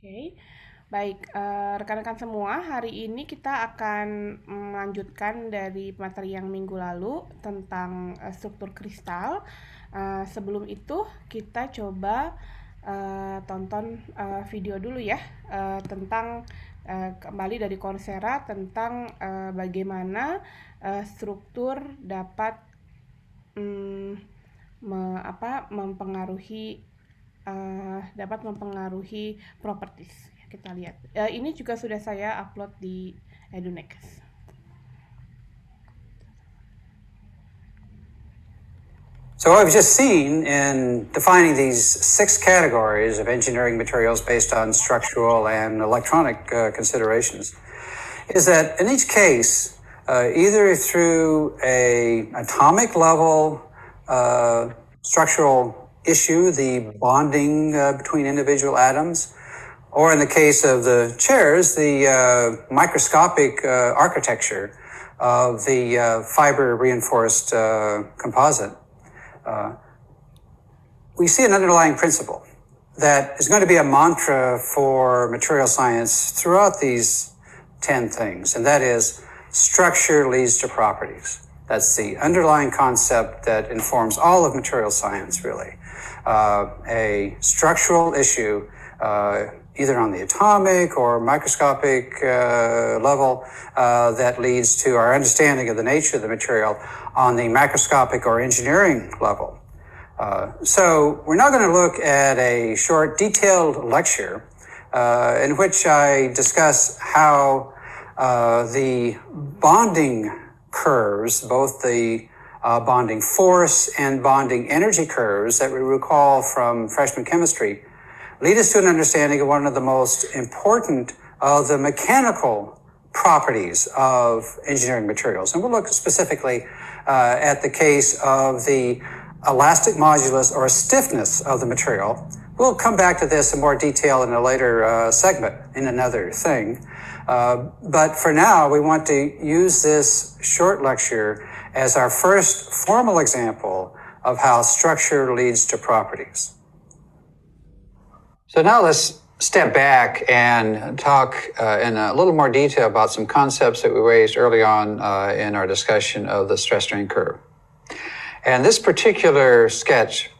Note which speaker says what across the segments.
Speaker 1: Oke, baik, rekan-rekan semua, hari ini kita akan melanjutkan dari materi yang minggu lalu tentang struktur kristal. Sebelum itu, kita coba tonton video dulu ya, tentang kembali dari Coursera tentang bagaimana struktur dapat mempengaruhi properties. Kita lihat. Ini juga sudah saya upload di Edunext.
Speaker 2: So what we've just seen in defining these 6 categories of engineering materials based on structural and electronic considerations is that in each case, either through an atomic level structural issue, the bonding between individual atoms, or in the case of the chairs, the microscopic architecture of the fiber reinforced composite. We see an underlying principle that is going to be a mantra for material science throughout these 10 things, and that is structure leads to properties. That's the underlying concept that informs all of material science, really. A structural issue, either on the atomic or microscopic level, that leads to our understanding of the nature of the material on the macroscopic or engineering level. So we're now going to look at a short, detailed lecture in which I discuss how the bonding curves, both the bonding force and bonding energy curves that we recall from freshman chemistry, lead us to an understanding of one of the most important of the mechanical properties of engineering materials. And we'll look specifically at the case of the elastic modulus or stiffness of the material. We'll come back to this in more detail in a later segment in another thing. But for now, we want to use this short lecture as our first formal example of how structure leads to properties. So now let's step back and talk in a little more detail about some concepts that we raised early on in our discussion of the stress-strain curve. And this particular sketch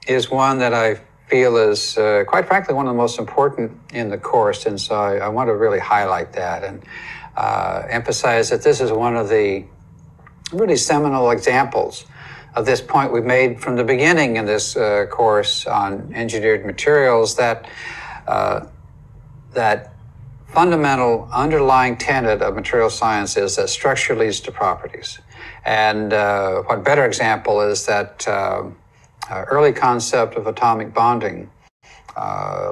Speaker 2: is one that I feel is, quite frankly, one of the most important in the course, and so I want to really highlight that and emphasize that this is one of the really seminal examples of this point we've made from the beginning in this course on engineered materials, that that fundamental underlying tenet of material science is that structure leads to properties. And what better example is that early concept of atomic bonding,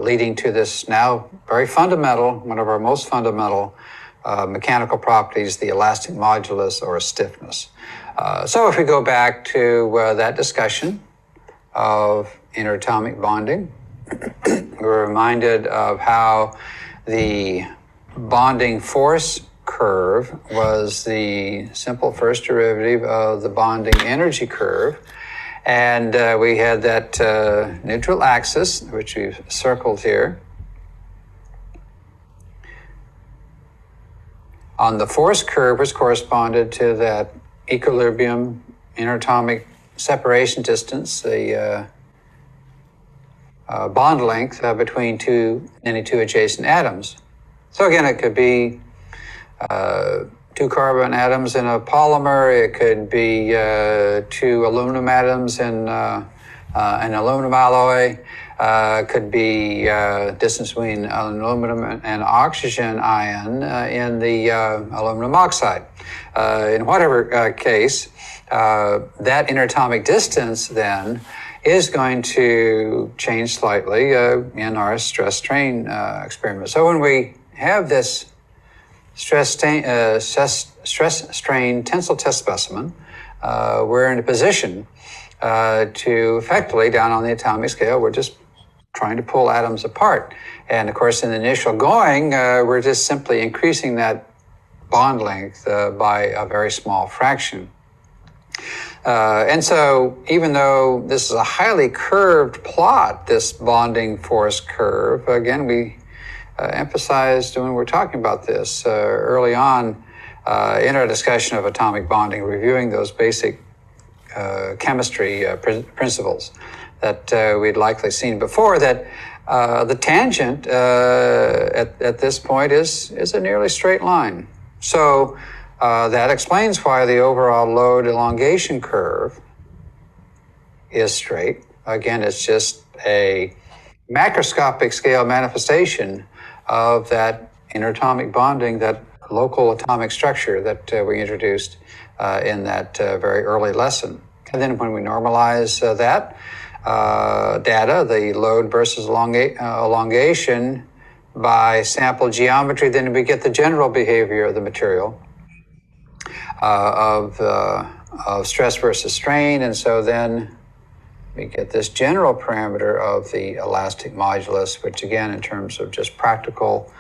Speaker 2: leading to this now very fundamental, one of our most fundamental mechanical properties, the elastic modulus or stiffness. So if we go back to that discussion of interatomic bonding, we're reminded of how the bonding force curve was the simple first derivative of the bonding energy curve. And we had that neutral axis, which we've circled here. On the force curve, which corresponded to that equilibrium interatomic separation distance, the bond length between any two adjacent atoms. So again, it could be 2 carbon atoms in a polymer. It could be 2 aluminum atoms in an aluminum alloy. Could be distance between aluminum and oxygen ion in the aluminum oxide. In whatever case, that interatomic distance then is going to change slightly in our stress-strain experiment. So when we have this stress-strain tensile test specimen, we're in a position to effectively, down on the atomic scale, we're just trying to pull atoms apart. And of course, in the initial going, we're just simply increasing that bond length by a very small fraction. And so even though this is a highly curved plot, this bonding force curve, again, we emphasized when we're talking about this early on in our discussion of atomic bonding, reviewing those basic chemistry principles that we'd likely seen before, that the tangent at this point is a nearly straight line. So that explains why the overall load elongation curve is straight. Again, it's just a macroscopic scale manifestation of that interatomic bonding, that local atomic structure that we introduced in that very early lesson. And then when we normalize that data, the load versus elongation by sample geometry, then we get the general behavior of the material of stress versus strain. And so then we get this general parameter of the elastic modulus, which again, in terms of just practical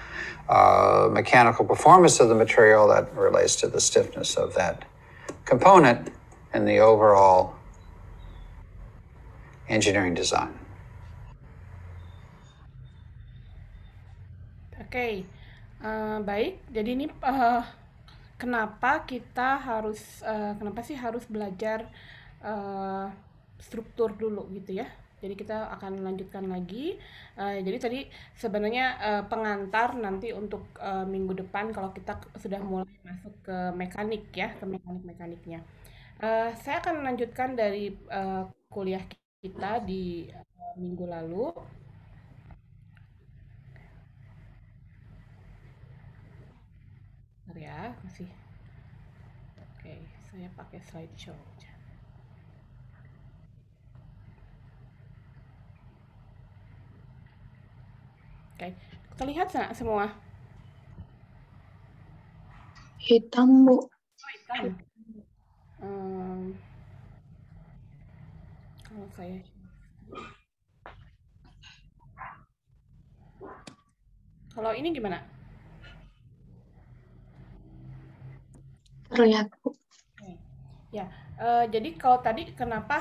Speaker 2: mechanical performance of the material, that relates to the stiffness of that component and the overall engineering design.
Speaker 1: Oke, baik. Jadi ini kenapa kita harus kenapa sih harus belajar struktur dulu gitu ya. Jadi kita akan lanjutkan lagi. Jadi tadi sebenarnya pengantar nanti untuk minggu depan kalau kita sudah mulai masuk ke mekanik ya, ke mekanik-mekaniknya. Saya akan melanjutkan dari kuliah kita di minggu lalu. Bentar ya, masih. Oke, saya pakai slideshow aja. Oke, terlihat nggak semua?
Speaker 3: Hitam, Bu.
Speaker 1: Hitam. Kalau saya kalau ini gimana?
Speaker 3: Terlihat, Bu.
Speaker 1: Ya, jadi kalau tadi kenapa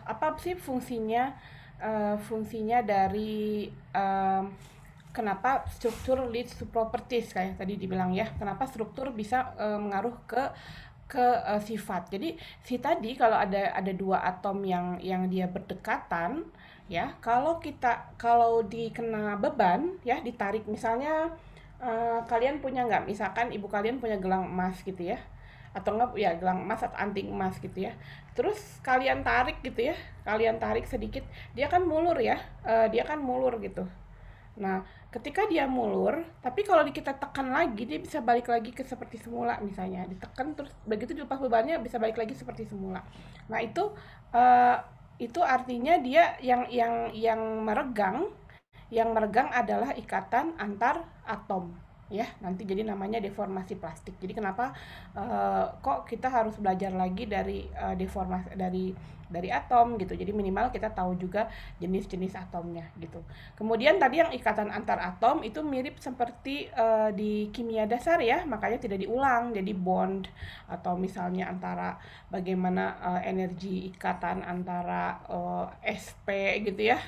Speaker 1: apa sih fungsinya dari kenapa struktur leads to properties kayak tadi dibilang ya, kenapa struktur bisa mengaruh ke sifat. Jadi tadi kalau ada dua atom yang dia berdekatan ya, kalau dikena beban ya, ditarik misalnya kalian punya nggak, misalkan ibu kalian punya gelang emas gitu ya, atau enggak ya gelang emas atau anting emas gitu ya, terus kalian tarik gitu ya, kalian tarik sedikit, dia kan mulur ya, gitu. Nah, ketika dia mulur, tapi kalau kita tekan lagi, dia bisa balik lagi ke seperti semula misalnya. Ditekan terus begitu dilepas bebannya bisa balik lagi seperti semula. Nah, itu artinya dia yang meregang adalah ikatan antar atom. Ya, nanti jadi namanya deformasi plastik. Jadi kenapa kok kita harus belajar lagi dari deformasi dari atom gitu. Jadi minimal kita tahu juga jenis-jenis atomnya gitu. Kemudian tadi yang ikatan antar atom itu mirip seperti di kimia dasar ya, makanya tidak diulang. Jadi bond atau misalnya antara bagaimana energi ikatan antara sp gitu ya,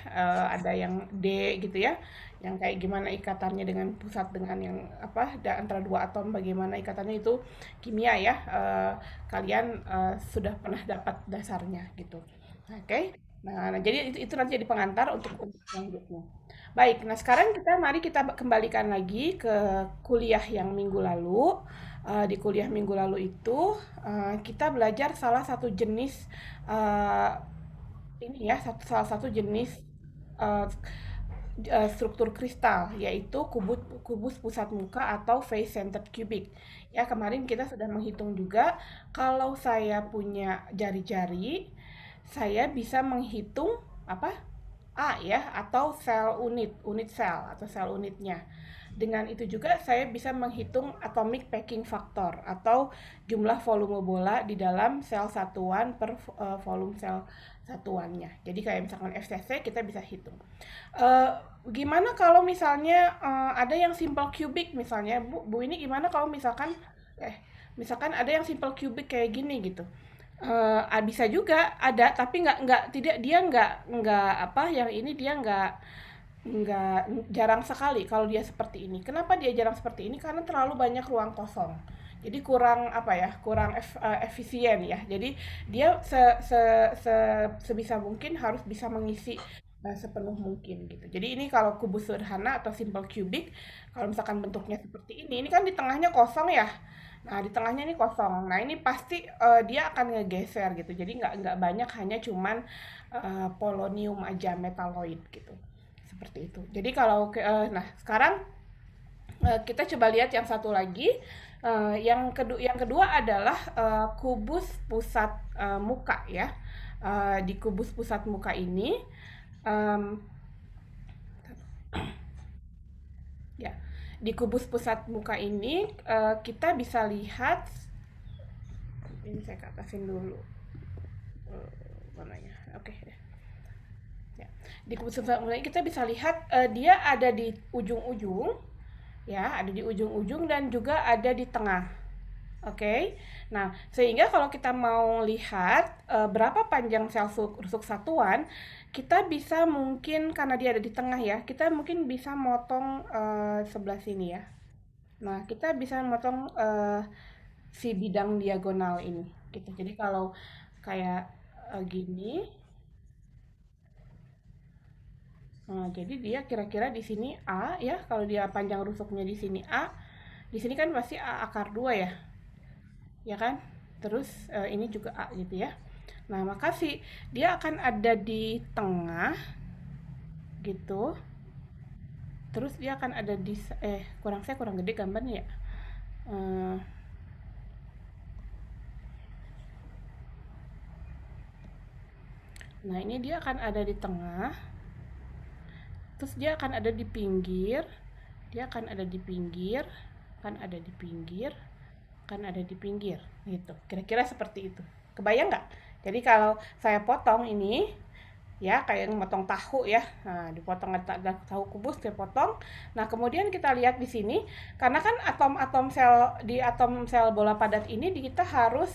Speaker 1: ada yang D gitu ya, yang kayak gimana ikatannya dengan pusat dengan yang antara dua atom, bagaimana ikatannya, itu kimia ya, kalian sudah pernah dapat dasarnya gitu. Oke. Nah, jadi itu nanti jadi pengantar untuk selanjutnya. Baik, nah sekarang mari kita kembalikan lagi ke kuliah yang minggu lalu. Di kuliah minggu lalu itu kita belajar salah satu jenis salah satu jenis struktur kristal, yaitu kubus pusat muka atau face centered cubic. Ya, kemarin kita sudah menghitung juga kalau saya punya jari-jari, saya bisa menghitung A ya, atau unit sel atau sel unitnya. Dengan itu juga saya bisa menghitung atomic packing factor atau jumlah volume bola di dalam sel satuan per volume sel satuannya. Jadi kayak misalkan FCC kita bisa hitung. Gimana kalau misalnya ada yang simple cubic misalnya, Bu ini gimana kalau misalkan ada yang simple cubic kayak gini gitu. Bisa juga ada, tapi nggak yang ini dia jarang sekali kalau dia seperti ini. Kenapa dia jarang seperti ini? Karena terlalu banyak ruang kosong. Jadi kurang apa ya? Kurang efisien ya. Jadi dia sebisa mungkin harus bisa mengisi sepenuh mungkin gitu. Jadi ini kalau kubus sederhana atau simple cubic, kalau misalkan bentuknya seperti ini kan di tengahnya kosong ya. Nah, di tengahnya ini kosong. Nah, ini pasti dia akan ngegeser gitu. Jadi nggak banyak, hanya cuman polonium aja, metaloid gitu. Seperti itu. Jadi kalau nah sekarang kita coba lihat yang satu lagi. Yang kedua adalah kubus pusat muka ya. Di kubus pusat muka ini um, ya, di kubus pusat muka ini kita bisa lihat, ini saya ke atasin dulu mananya. Oke. Ya. Di kubus pusat muka ini kita bisa lihat dia ada di ujung-ujung ya, ada di ujung-ujung dan juga ada di tengah. Oke. Nah, sehingga kalau kita mau lihat berapa panjang sel rusuk satuan, kita bisa mungkin karena dia ada di tengah ya, kita mungkin bisa motong sebelah sini ya. Nah, kita bisa motong si bidang diagonal ini gitu. Jadi kalau kayak gini, nah, jadi dia kira-kira di sini A ya, kalau dia panjang rusuknya di sini A, di sini kan pasti A akar 2 ya kan? Terus ini juga A gitu ya. Nah, maka dia akan ada di tengah gitu. Terus dia akan ada di kurang gede gambarnya ya. Nah, ini dia akan ada di tengah. Terus dia akan ada di pinggir. Dia akan ada di pinggir, akan ada di pinggir, akan ada di pinggir gitu. Kira-kira seperti itu. Kebayang nggak? Jadi kalau saya potong ini ya kayak motong tahu ya. Nah, dipotong tahu kubus dipotong. Nah, kemudian kita lihat di sini karena kan atom-atom sel di atom sel bola padat ini kita harus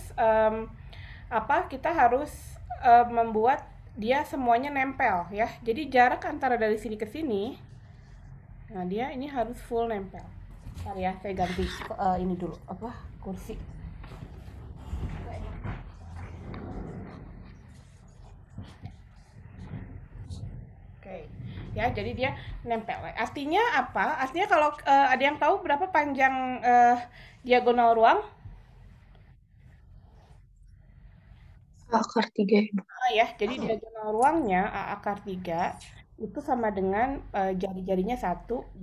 Speaker 1: kita harus membuat dia semuanya nempel ya. Jadi jarak antara dari sini ke sini, nah dia ini harus full nempel. Bentar ya, saya ganti ini dulu kursi. Oke. Ya, jadi dia nempel. Artinya apa? Artinya kalau ada yang tahu berapa panjang diagonal ruang?
Speaker 3: A akar 3 ya.
Speaker 1: Ya, jadi diagonal ruangnya A akar 3 itu sama dengan jari-jarinya 1, 2,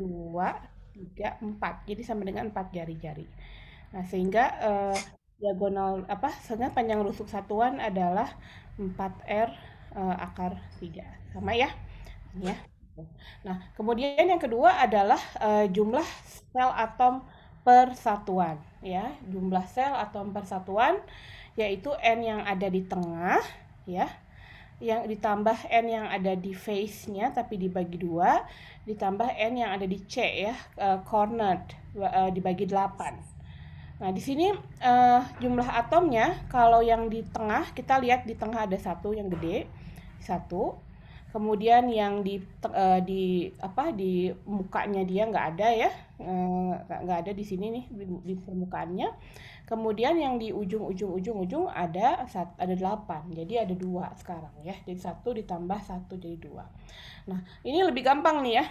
Speaker 1: 3, 4. Jadi sama dengan 4 jari-jari. Nah, sehingga sehingga panjang rusuk satuan adalah 4R akar 3. Sama ya? Ya. Nah, kemudian yang kedua adalah jumlah sel atom persatuan ya. Jumlah sel atom persatuan yaitu N yang ada di tengah ya, yang ditambah N yang ada di face-nya tapi dibagi 2, ditambah N yang ada di C ya, cornered, dibagi 8. Nah, di sini jumlah atomnya kalau yang di tengah, kita lihat di tengah ada 1 yang gede, 1. Kemudian yang di mukanya dia nggak ada ya, nggak ada di sini nih di permukaannya. Kemudian yang di ujung ada 8. Jadi ada 2 sekarang ya. Jadi 1 ditambah 1 jadi 2. Nah, ini lebih gampang nih ya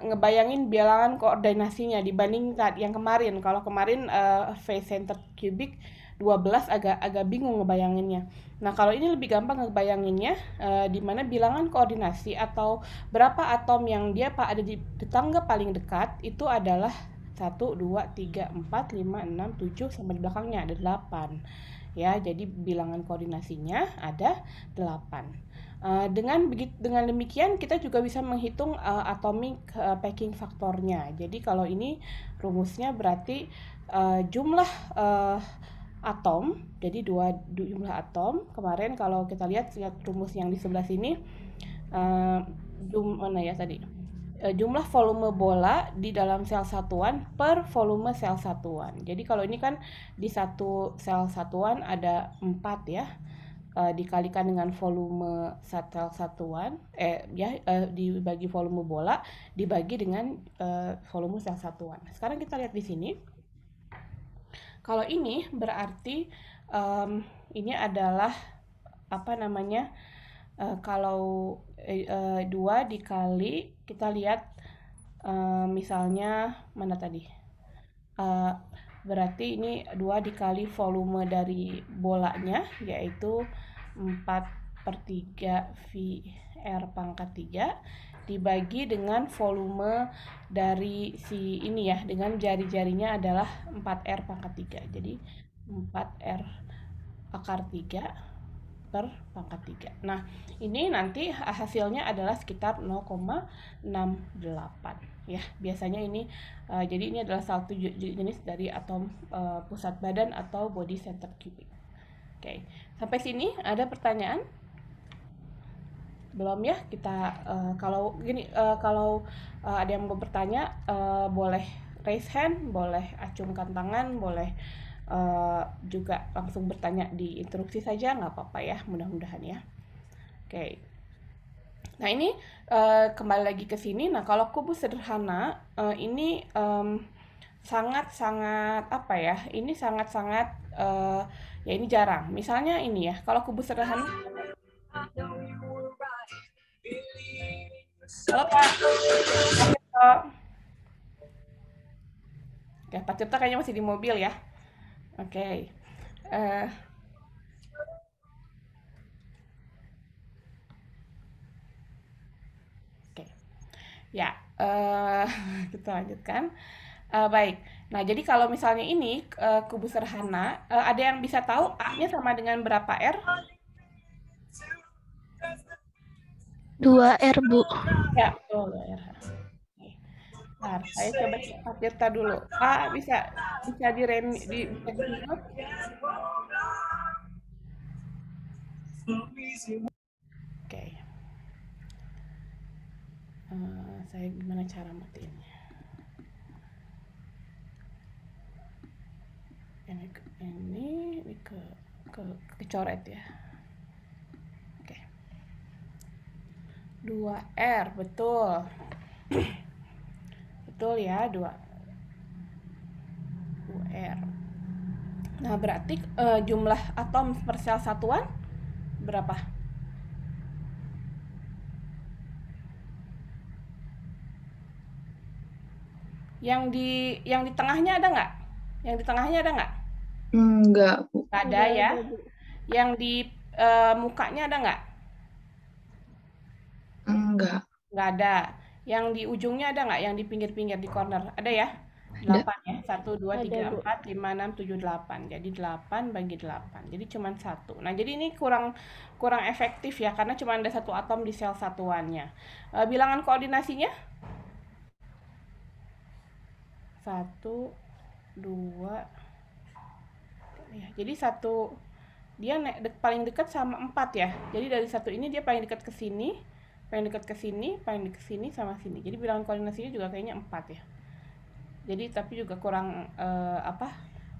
Speaker 1: ngebayangin bilangan koordinasinya dibanding yang kemarin. Kalau kemarin face centered cubic 12 agak bingung ngebayanginnya. Nah, kalau ini lebih gampang ngebayanginnya, di mana bilangan koordinasi atau berapa atom yang dia ada di tetangga paling dekat itu adalah 1, 2, 3, 4, 5, 6, 7, sampai di belakangnya ada 8. Ya, jadi bilangan koordinasinya ada 8. Dengan demikian kita juga bisa menghitung atomic packing faktornya. Jadi kalau ini rumusnya berarti jumlah atom, jadi jumlah atom. Kemarin kalau kita lihat rumus yang di sebelah sini, mana ya tadi? Jumlah volume bola di dalam sel satuan per volume sel satuan. Jadi kalau ini kan di satu sel satuan ada 4 ya. dikalikan dengan volume sel satuan, dibagi volume bola, dibagi dengan volume sel satuan. Sekarang kita lihat di sini. Kalau ini berarti ini adalah apa namanya? Kalau 2 dikali, kita lihat misalnya mana tadi? Berarti ini 2 dikali volume dari bolanya, yaitu 4/3 VR pangkat 3 dibagi dengan volume dari si ini ya, dengan jari-jarinya adalah 4R pangkat 3. Jadi 4R akar 3 per pangkat 3. Nah, ini nanti hasilnya adalah sekitar 0,68 ya. Biasanya ini jadi ini adalah satu jenis dari atom pusat badan atau body center cubic. Oke. Sampai sini ada pertanyaan? Belum ya? Kita kalau ada yang mau bertanya, boleh raise hand, boleh acungkan tangan, boleh juga langsung bertanya di interupsi saja, nggak apa-apa ya, mudah-mudahan ya. Oke. Nah ini kembali lagi ke sini. Nah kalau kubus sederhana ini sangat-sangat apa ya? Ini sangat-sangat ya ini jarang. Misalnya ini ya, kalau kubus sederhana. Halo Pak. Oke, Pak Tirta kayaknya masih di mobil ya. Oke. Oke. Ya, kita lanjutkan. Baik. Nah, jadi kalau misalnya ini kubus sederhana, ada yang bisa tahu A-nya sama dengan berapa R?
Speaker 3: 2R, Bu.
Speaker 1: Ya, betul, 2R. Bentar, saya coba cek Pak Tirta dulu. A bisa di note? Oke. Saya gimana cara matiinnya? Ini kecoret ya. Oke. 2R, betul. Betul ya, 2R. Nah, berarti jumlah atom per sel satuan berapa? Yang di tengahnya ada nggak? Yang di tengahnya ada nggak?
Speaker 3: Enggak, Bu.
Speaker 1: Nggak ada ya. Yang di mukanya ada nggak?
Speaker 3: Enggak.
Speaker 1: Nggak ada. Yang di ujungnya ada nggak? Yang di pinggir-pinggir di corner ada ya? 8 ya. 1, 2, 3, 4, 5, 6, 7, 8. Jadi 8 bagi 8. Jadi cuma 1. Nah, jadi ini kurang efektif ya, karena cuma ada satu atom di sel satuannya. Bilangan koordinasinya? 1, 2. Ya, jadi 1 dia paling dekat sama 4 ya. Jadi dari 1 ini dia paling dekat ke sini, paling dekat ke sini, paling dekat ke sini sama sini. Jadi bilangan koordinasinya juga kayaknya 4 ya. Jadi tapi juga kurang apa?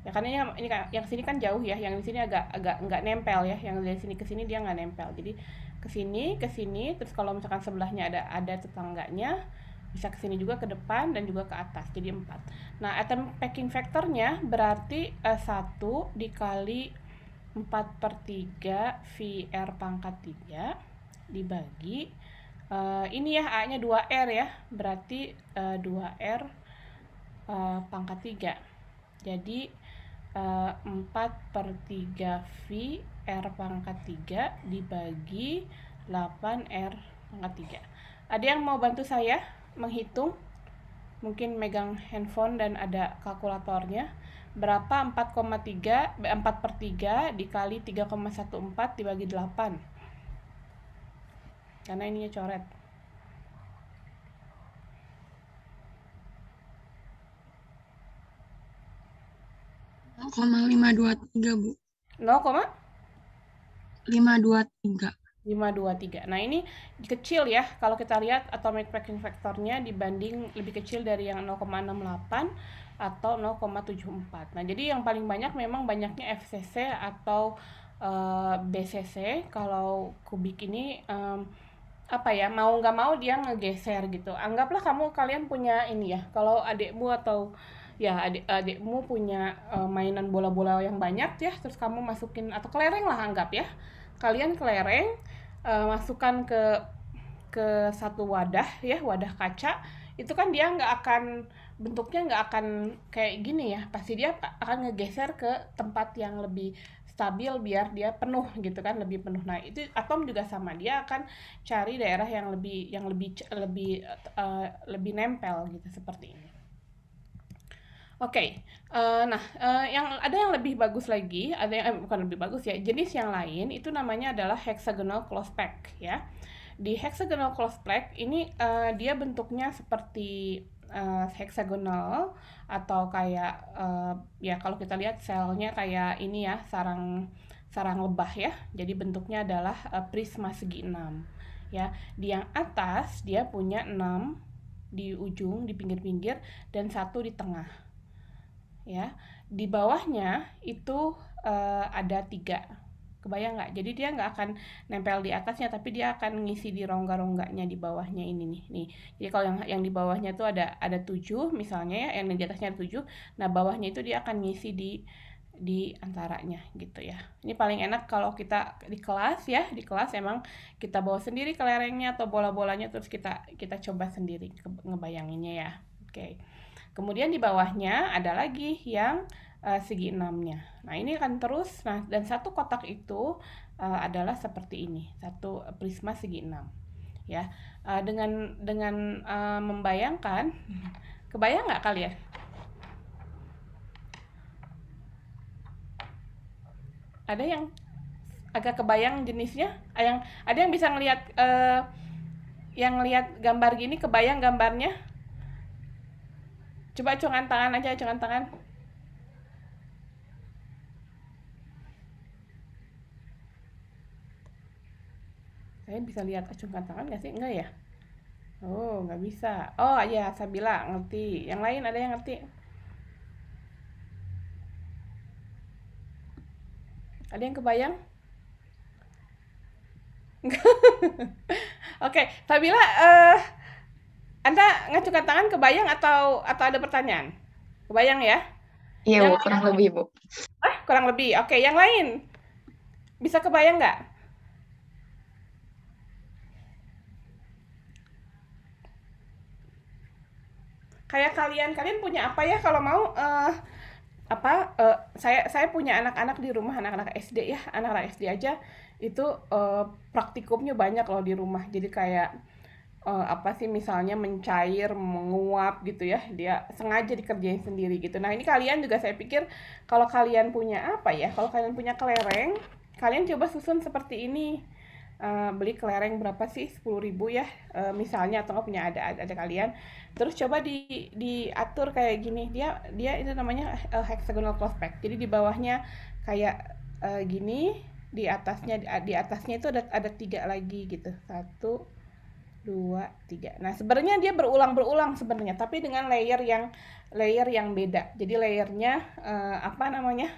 Speaker 1: Ya karena ini yang sini kan jauh ya, yang di sini agak nggak nempel ya. Yang dari sini ke sini dia nggak nempel. Jadi ke sini, terus kalau misalkan sebelahnya ada tetangganya, bisa ke sini juga, ke depan dan juga ke atas. Jadi 4. Nah, atom packing factornya berarti 1 dikali 4/3 VR pangkat 3 dibagi ini ya A-nya 2R ya. Berarti 2R pangkat 3. Jadi 4/3 V R pangkat 3 dibagi 8R pangkat 3. Ada yang mau bantu saya menghitung? Mungkin megang handphone dan ada kalkulatornya. Berapa 4/3 dikali 3,14 dibagi 8? Karena ininya coret.
Speaker 4: 0,523, Bu.
Speaker 1: 0,523.
Speaker 4: 523.
Speaker 1: Nah, ini kecil ya. Kalau kita lihat atomic packing factornya dibanding lebih kecil dari yang 0,68 atau 0,74. Nah, jadi yang paling banyak memang banyaknya FCC atau BCC. Kalau kubik ini apa ya, mau nggak mau dia ngegeser gitu. Anggaplah kalian punya ini ya, kalau adikmu atau ya adikmu punya mainan bola-bola yang banyak ya, terus kamu masukin atau kelereng lah anggap ya, kalian kelereng masukkan ke satu wadah ya, wadah kaca. Itu kan dia nggak akan, bentuknya nggak akan kayak gini ya, pasti dia akan ngegeser ke tempat yang lebih stabil biar dia penuh gitu kan, lebih penuh. Nah itu atom juga sama, dia akan cari daerah yang lebih nempel gitu, seperti ini. Oke, yang lebih bagus lagi, ada yang bukan lebih bagus ya, jenis yang lain itu namanya adalah hexagonal close pack ya. Di hexagonal close pack ini dia bentuknya seperti hexagonal, atau kayak ya kalau kita lihat selnya kayak ini ya, sarang lebah ya. Jadi bentuknya adalah prisma segi 6 ya. Di yang atas dia punya 6 di ujung, di pinggir-pinggir, dan 1 di tengah ya. Di bawahnya itu ada 3. Kebayang nggak? Jadi dia nggak akan nempel di atasnya, tapi dia akan ngisi di rongga-rongganya di bawahnya ini nih. Jadi kalau yang di bawahnya itu ada 7 misalnya ya, yang di atasnya ada 7. Nah, bawahnya itu dia akan ngisi di antaranya gitu ya. Ini paling enak kalau kita di kelas ya. Di kelas emang kita bawa sendiri kelerengnya atau bola-bolanya, terus kita coba sendiri ngebayanginnya ya. Oke. Kemudian di bawahnya ada lagi yang segi 6-nya. Nah, ini akan terus. Nah, dan satu kotak itu adalah seperti ini, satu prisma segi 6 ya. Dengan membayangkan, kebayang nggak kalian? Ada yang agak kebayang jenisnya? Ada yang bisa ngelihat yang lihat gambar gini, kebayang gambarnya? Coba acungkan tangan aja, acungkan tangan. Saya bisa lihat acungkan tangan nggak sih? Enggak ya? Oh, nggak bisa. Oh iya, Sabila ngerti. Yang lain ada yang ngerti? Ada yang kebayang? Oke, Sabila, Anda ngacungkan tangan, kebayang atau ada pertanyaan? Kebayang ya?
Speaker 3: Iya,
Speaker 1: Yang
Speaker 3: Bu, kurang lebih, Bu.
Speaker 1: kurang lebih. Oke, yang lain bisa kebayang nggak? Kayak kalian punya apa ya, kalau mau saya punya anak-anak di rumah, anak-anak SD ya, anak-anak SD aja itu praktikumnya banyak loh di rumah. Jadi kayak apa sih, misalnya mencair, menguap gitu ya, dia sengaja dikerjain sendiri gitu. Nah, ini kalian juga, saya pikir kalau kalian punya apa ya, kalau kalian punya kelereng, kalian coba susun seperti ini. Beli kelereng berapa sih, 10.000 ya misalnya, atau nggak punya ada kalian, terus coba diatur kayak gini. Dia itu namanya hexagonal close pack. Jadi di bawahnya kayak gini, di atasnya itu ada 3 lagi gitu, 1 2 3. Nah, sebenarnya dia berulang sebenarnya, tapi dengan layer yang beda. Jadi layernya apa namanya,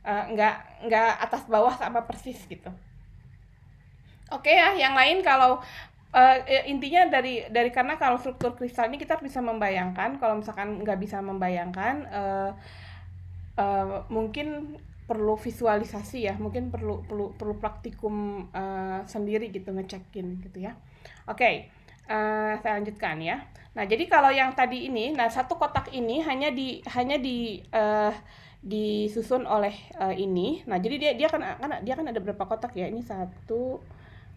Speaker 1: nggak atas bawah sama persis gitu. Oke ya, yang lain kalau intinya dari karena kalau struktur kristal ini kita bisa membayangkan. Kalau misalkan nggak bisa membayangkan, mungkin perlu visualisasi ya, mungkin perlu praktikum sendiri gitu, ngecekin gitu ya. Oke, saya lanjutkan ya. Nah, jadi kalau yang tadi ini, nah satu kotak ini hanya disusun oleh ini. Nah, jadi dia kan ada berapa kotak ya? Ini 1,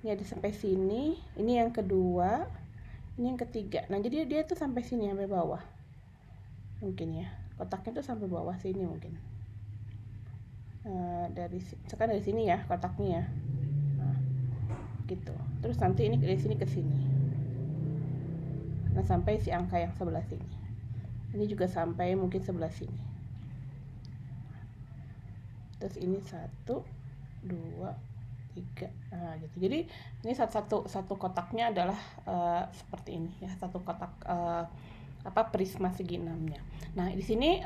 Speaker 1: ini ada sampai sini, ini yang kedua, ini yang ketiga. Nah, jadi dia tuh sampai sini, sampai bawah mungkin ya, kotaknya tuh sampai bawah sini mungkin. Sekarang dari sini ya kotaknya ya, nah, gitu. Terus nanti ini dari sini ke sini, nah sampai si angka yang sebelah sini. Ini juga sampai mungkin sebelah sini. Terus ini 1 2 3, nah gitu. Jadi ini satu kotaknya adalah seperti ini ya, satu kotak prisma segi 6-nya. Nah, di sini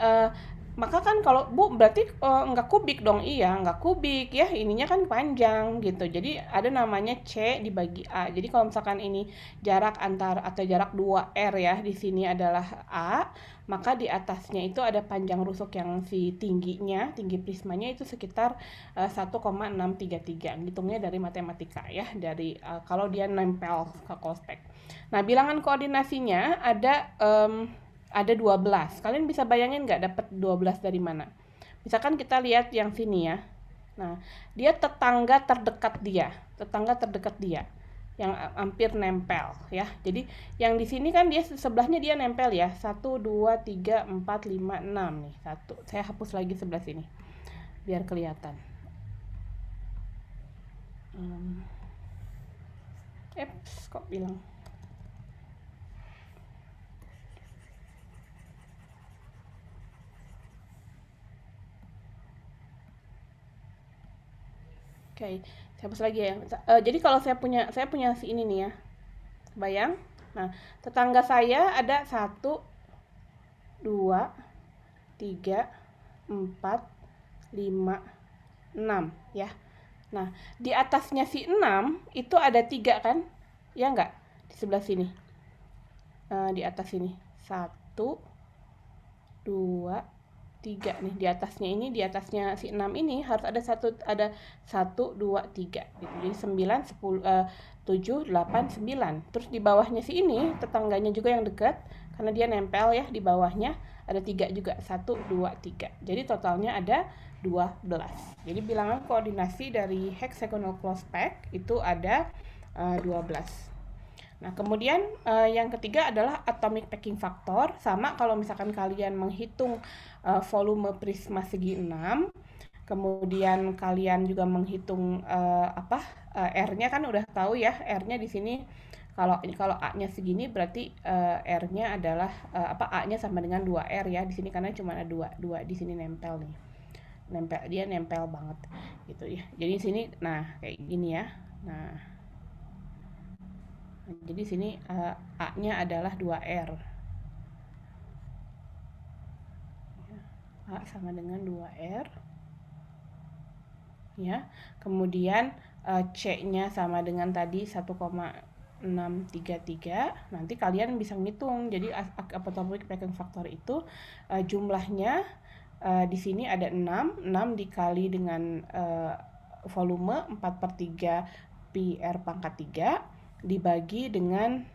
Speaker 1: maka kan kalau Bu berarti nggak kubik dong, iya nggak kubik ya, ininya kan panjang gitu. Jadi ada namanya C dibagi A. Jadi kalau misalkan ini jarak antar atau jarak 2R ya, di sini adalah A, maka di atasnya itu ada panjang rusuk yang si tingginya, tinggi prismanya itu sekitar 1,633. Hitungnya dari matematika ya, dari kalau dia nempel ke kospek. Nah, bilangan koordinasinya ada 12. Kalian bisa bayangin nggak dapat 12 dari mana? Misalkan kita lihat yang sini ya. Nah, dia tetangga terdekat dia. Tetangga terdekat dia. Yang hampir nempel ya. Jadi yang di sini kan dia sebelahnya dia nempel ya. 1, 2, 3, 4, 5, 6 nih. Satu. Saya hapus lagi sebelah sini. Biar kelihatan. Kok bilang? Oke, saya hapus lagi ya. Jadi kalau saya punya si ini nih ya. Bayang. Nah, tetangga saya ada 1, 2, 3, 4, 5, 6 ya. Nah, di atasnya si 6 itu ada 3 kan? Ya enggak? Di sebelah sini. Di atas sini. 1, 2, 3 nih di atasnya ini, di atasnya si 6 ini harus ada 1, 2, 3 gitu. Jadi 9, 10, 7, 8, 9. Terus di bawahnya si ini tetangganya juga yang dekat karena dia nempel ya, di bawahnya ada 3 juga. 1, 2, 3. Jadi totalnya ada 12. Jadi bilangan koordinasi dari hexagonal closed-packed itu ada 12. Nah, kemudian yang ketiga adalah atomic packing factor. Sama kalau misalkan kalian menghitung volume prisma segi 6, kemudian kalian juga menghitung R-nya kan udah tahu ya, R-nya di sini kalau A-nya segini berarti R-nya adalah A-nya sama dengan 2R ya. Di sini karena cuma ada 2 di sini nempel nih. Dia nempel banget gitu ya. Jadi di sini nah kayak gini ya. Nah, jadi sini A-nya adalah 2R. A sama dengan 2R. Ya. Kemudian C-nya sama dengan tadi 1,633. Nanti kalian bisa ngitung. Jadi atomic packing factor itu jumlahnya di sini ada 6 dikali dengan volume 4/3 pi R pangkat 3 dibagi dengan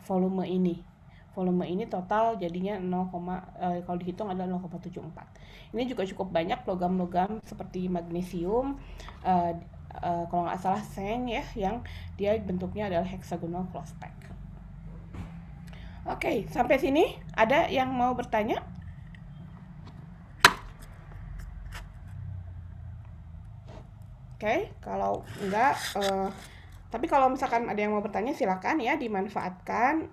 Speaker 1: volume ini. Volume ini total jadinya kalau dihitung adalah 0,74. Ini juga cukup banyak logam-logam seperti magnesium, kalau nggak salah seng ya, yang dia bentuknya adalah hexagonal closed-packed. Oke, sampai sini ada yang mau bertanya? Oke, kalau enggak tapi kalau misalkan ada yang mau bertanya silakan ya dimanfaatkan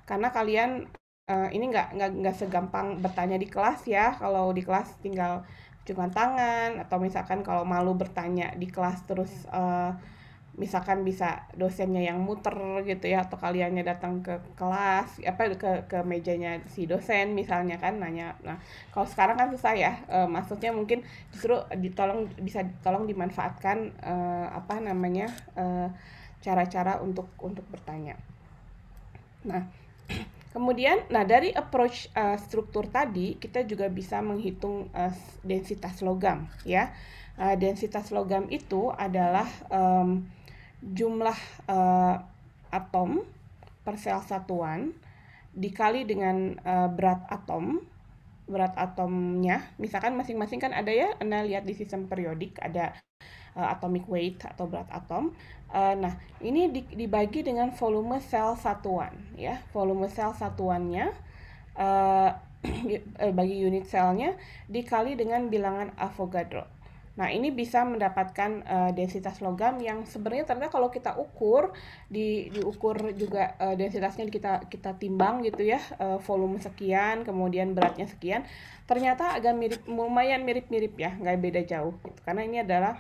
Speaker 1: karena kalian ini nggak segampang bertanya di kelas ya. Kalau di kelas tinggal acungkan tangan atau misalkan kalau malu bertanya di kelas terus misalkan bisa dosennya yang muter gitu ya, atau kaliannya datang ke kelas ke mejanya si dosen misalnya kan nanya. Nah, kalau sekarang kan susah ya, maksudnya mungkin justru tolong dimanfaatkan cara-cara untuk bertanya. Nah, kemudian dari approach struktur tadi kita juga bisa menghitung densitas logam ya. Densitas logam itu adalah jumlah atom per sel satuan dikali dengan berat atomnya. Misalkan masing-masing kan ada ya, Anda lihat di sistem periodik ada atomic weight atau berat atom. Nah, ini dibagi dengan volume sel satuan ya. Volume sel satuannya bagi unit selnya dikali dengan bilangan Avogadro. Nah, ini bisa mendapatkan densitas logam yang sebenarnya ternyata kalau kita ukur diukur juga densitasnya kita timbang gitu ya, volume sekian, kemudian beratnya sekian. Ternyata agak lumayan mirip-mirip ya, nggak beda jauh gitu. Karena ini adalah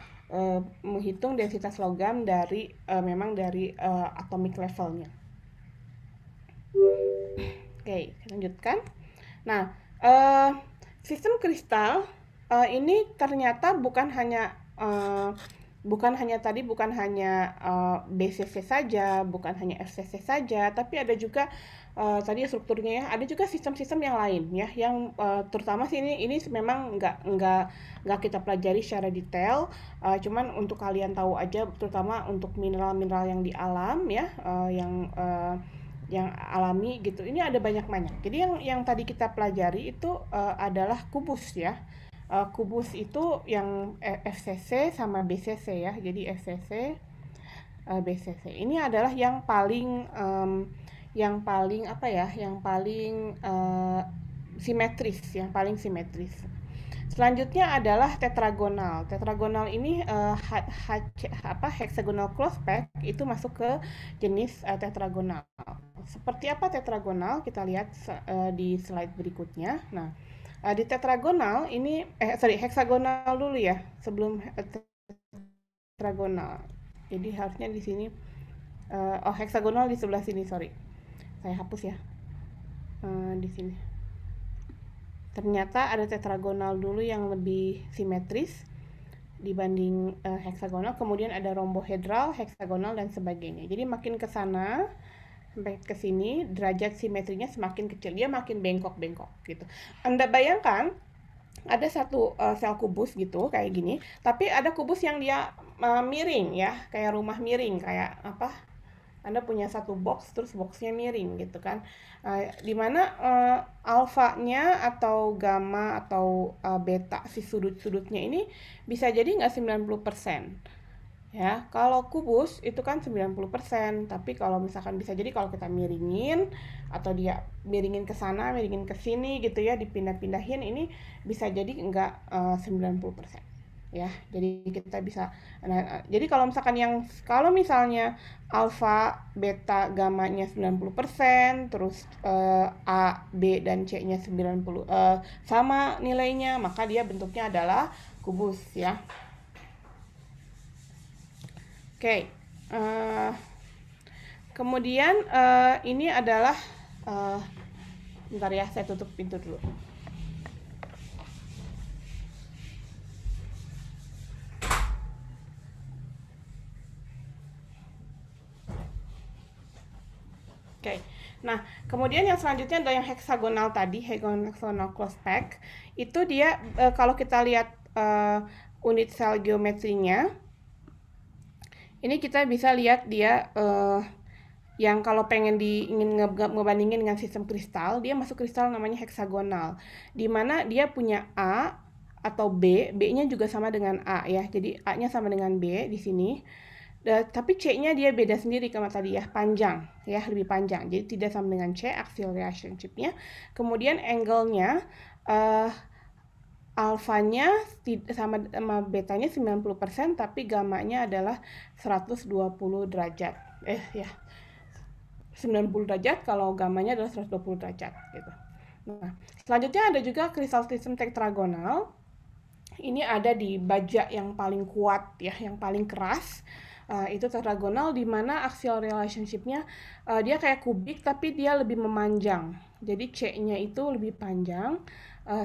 Speaker 1: menghitung densitas logam memang dari atomic levelnya. Oke, lanjutkan. Nah, sistem kristal ini ternyata bukan hanya BCC saja, bukan hanya FCC saja, tapi ada juga tadi strukturnya ya, ada juga sistem-sistem yang lain ya, yang terutama sih ini memang nggak kita pelajari secara detail, cuman untuk kalian tahu aja, terutama untuk mineral-mineral yang di alam ya, yang alami gitu. Ini ada banyak-banyak. Jadi yang tadi kita pelajari itu adalah kubus ya. Kubus itu yang FCC sama BCC ya. Jadi FCC, BCC. Ini adalah yang paling apa ya? Yang paling simetris, yang paling simetris. Selanjutnya adalah tetragonal. Tetragonal ini hexagonal closed-pack itu masuk ke jenis tetragonal. Seperti apa tetragonal? Kita lihat di slide berikutnya. Nah, di tetragonal ini hexagonal dulu ya, sebelum tetragonal. Jadi harusnya di sini hexagonal di sebelah sini, sorry. Saya hapus ya. Di sini. Ternyata ada tetragonal dulu yang lebih simetris dibanding heksagonal, kemudian ada rombohedral, heksagonal dan sebagainya. Jadi makin ke sana sampai ke sini derajat simetrinya semakin kecil, dia makin bengkok-bengkok gitu. Anda bayangkan ada satu sel kubus gitu kayak gini, tapi ada kubus yang dia miring ya, kayak rumah miring, kayak apa? Anda punya satu box, terus boxnya miring gitu kan, dimana alfanya atau gamma atau beta si sudut-sudutnya ini bisa jadi nggak 90% ya. Kalau kubus itu kan 90%, tapi kalau misalkan bisa jadi kalau kita miringin atau dia miringin ke sana, miringin ke sini gitu ya, dipindah-pindahin, ini bisa jadi nggak 90%. Ya, jadi kita bisa jadi kalau misalnya alfa, beta, gamanya 90%, terus A, B dan C-nya 90 sama nilainya, maka dia bentuknya adalah kubus ya. Oke. Kemudian ini adalah bentar ya, saya tutup pintu dulu. Oke, nah kemudian yang selanjutnya adalah yang heksagonal tadi, hexagonal closed-pack. Itu dia kalau kita lihat unit sel geometrinya, ini kita bisa lihat dia yang kalau ingin ngebandingin dengan sistem kristal, dia masuk kristal namanya heksagonal, dimana dia punya A atau B, B-nya juga sama dengan A ya, jadi A-nya sama dengan B di sini. Tapi C-nya dia beda sendiri sama tadi ya, panjang ya, lebih panjang. Jadi tidak sama dengan C, axial relationship-nya. Kemudian angle-nya alfanya sama betanya 90%, tapi gamanya adalah 120 derajat. 90 derajat kalau gamanya adalah 120 derajat gitu. Nah, selanjutnya ada juga kristal sistem tetragonal. Ini ada di baja yang paling kuat ya, yang paling keras. Itu tetragonal, di mana axial relationship-nya dia kayak kubik tapi dia lebih memanjang. Jadi C-nya itu lebih panjang,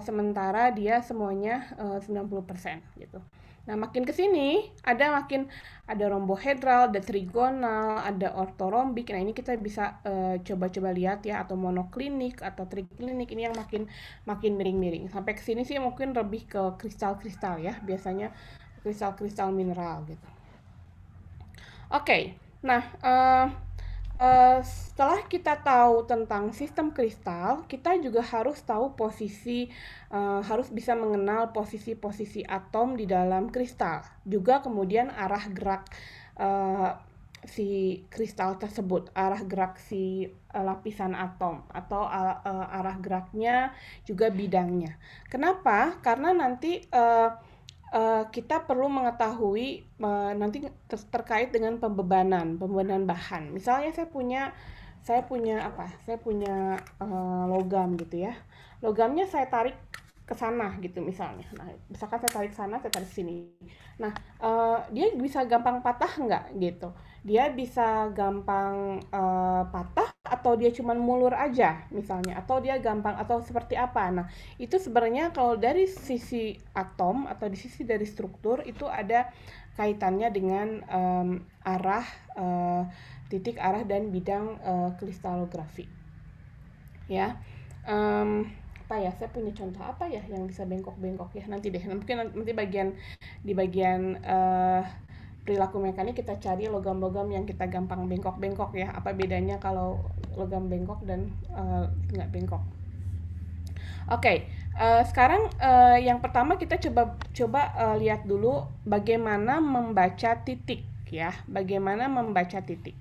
Speaker 1: sementara dia semuanya 90% gitu. Nah, makin ke sini ada rombohedral, ada trigonal, ada ortorombik. Nah, ini kita bisa coba-coba lihat ya, atau monoklinik atau triklinik. Ini yang makin miring-miring. Sampai ke sini sih mungkin lebih ke kristal-kristal ya, biasanya kristal-kristal mineral gitu. Oke, nah setelah kita tahu tentang sistem kristal, kita juga harus tahu harus bisa mengenal posisi-posisi atom di dalam kristal. Juga kemudian arah gerak si kristal tersebut, arah gerak si lapisan atom, atau arah geraknya juga bidangnya. Kenapa? Karena nanti kita perlu mengetahui nanti terkait dengan pembebanan bahan. Misalnya saya punya logam gitu ya. Logamnya saya tarik ke sana gitu misalnya. Nah, misalkan saya tarik sana, saya tarik sini. Nah, dia bisa gampang patah nggak gitu? Dia bisa gampang patah atau dia cuman mulur aja misalnya, atau dia gampang atau seperti apa. Nah, itu sebenarnya kalau dari sisi atom atau di sisi dari struktur itu ada kaitannya dengan arah titik arah dan bidang kristalografi. Ya. Apa ya? Saya punya contoh apa ya yang bisa bengkok-bengkok ya? Nanti deh. Mungkin nanti di bagian perilaku mekanik kita cari logam-logam yang kita gampang bengkok-bengkok ya. Apa bedanya kalau logam bengkok dan nggak bengkok? Oke, sekarang yang pertama kita coba lihat dulu bagaimana membaca titik ya. Bagaimana membaca titik.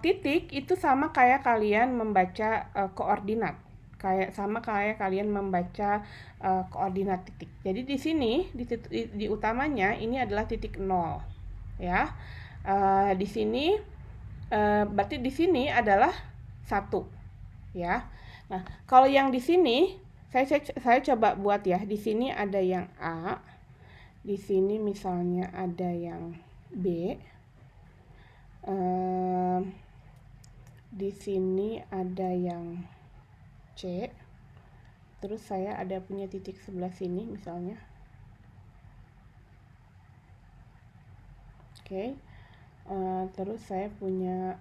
Speaker 1: Titik itu sama kayak kalian membaca koordinat. Sama kayak kalian membaca koordinat titik. Jadi di sini di utamanya ini adalah titik 0 ya. Di sini berarti di sini adalah 1 ya. Nah, kalau yang di sini saya coba buat ya. Di sini ada yang A. Di sini misalnya ada yang B. Di sini ada yang C. Terus saya ada punya titik sebelah sini misalnya. Oke. Terus saya punya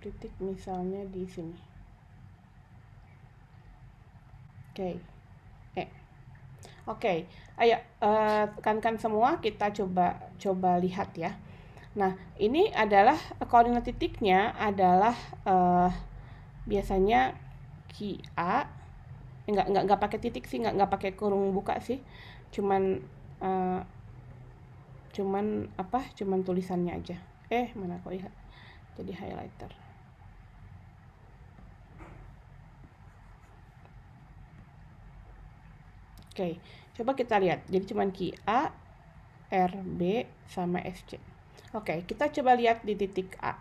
Speaker 1: titik misalnya di sini. Oke. Oke. Ayo rekan-rekan semua kita coba lihat ya. Nah, ini adalah koordinat titiknya adalah biasanya QA. Nggak pakai titik sih, nggak pakai kurung buka sih. Cuman tulisannya aja. Mana kok ya? Jadi highlighter. Oke, coba kita lihat. Jadi cuman QA, RB, sama SC. Oke, kita coba lihat di titik A.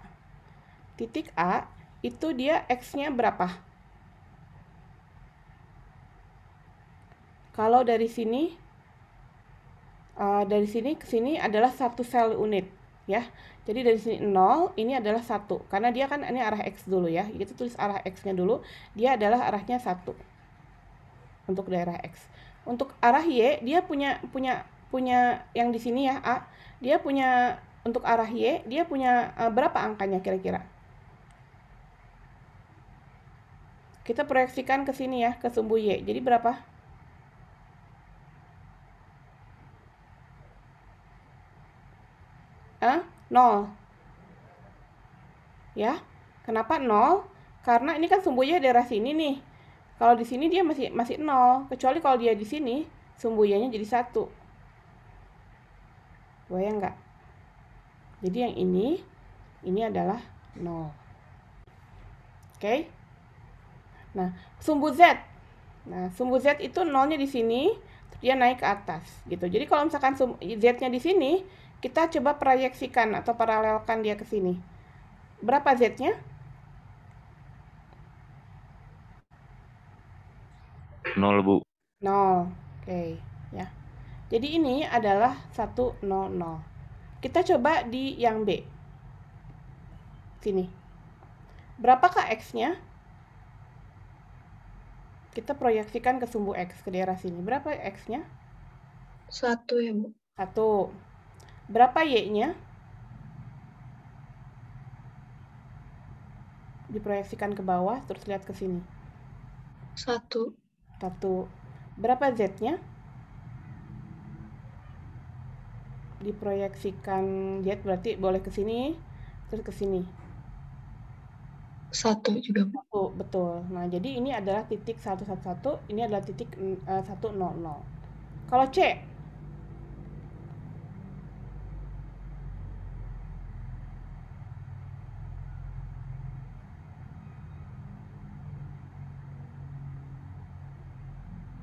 Speaker 1: Titik A itu dia X-nya berapa? Kalau dari sini ke sini adalah 1 sel unit ya. Jadi dari sini 0, ini adalah 1. Karena dia kan ini arah X dulu ya. Kita tulis arah X-nya dulu. Dia adalah arahnya 1. Untuk daerah X. Untuk arah Y, dia punya yang di sini ya, A. Dia punya untuk arah Y, dia punya berapa angkanya kira-kira? Kita proyeksikan ke sini ya, ke sumbu Y. Jadi berapa? 0. Ya. Kenapa 0? Karena ini kan sumbu Y daerah sini nih. Kalau di sini dia masih 0, kecuali kalau dia di sini sumbu Y-nya jadi 1. Bayang nggak? Jadi yang ini adalah 0. Oke? Nah, sumbu Z. Nah, sumbu Z itu 0-nya di sini, dia naik ke atas gitu. Jadi kalau misalkan Z-nya di sini, kita coba proyeksikan atau paralelkan dia ke sini. Berapa Z-nya?
Speaker 4: 0, Bu.
Speaker 1: 0. Oke, ya. Jadi ini adalah 1, 0, 0. Kita coba di yang B. Sini. Berapakah X-nya? Kita proyeksikan ke sumbu X, ke daerah sini. Berapa X-nya?
Speaker 3: 1 ya, Bu.
Speaker 1: 1. Berapa Y-nya? Diproyeksikan ke bawah, terus lihat ke sini.
Speaker 3: 1.
Speaker 1: 1. Berapa Z-nya? Diproyeksikan Z berarti boleh ke sini, terus ke sini.
Speaker 3: 1 juga, Bu.
Speaker 1: 1, betul. Nah, jadi ini adalah titik 111, ini adalah titik 100. Kalau C?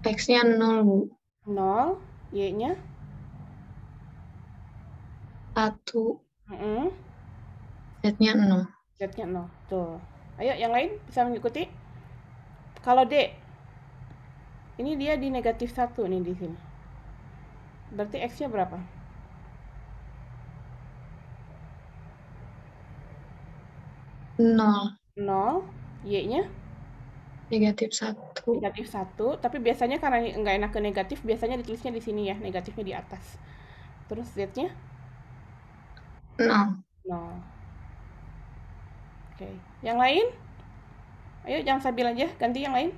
Speaker 3: X-nya 0, Bu.
Speaker 1: 0. Y-nya?
Speaker 3: 1.
Speaker 1: Mm-mm.
Speaker 3: Z-nya 0.
Speaker 1: Z-nya 0. Tuh. Ayo, yang lain bisa mengikuti. Kalau D, ini dia di negatif 1 nih di sini. Berarti X-nya berapa?
Speaker 3: 0,
Speaker 1: 0, Y-nya
Speaker 3: negatif 1,
Speaker 1: negatif 1, tapi biasanya karena nggak enak ke negatif, biasanya ditulisnya di sini ya, negatifnya di atas. Terus Z-nya
Speaker 3: 0.
Speaker 1: 0. Oke. Yang lain? Ayo jangan stabil aja, ganti yang lain.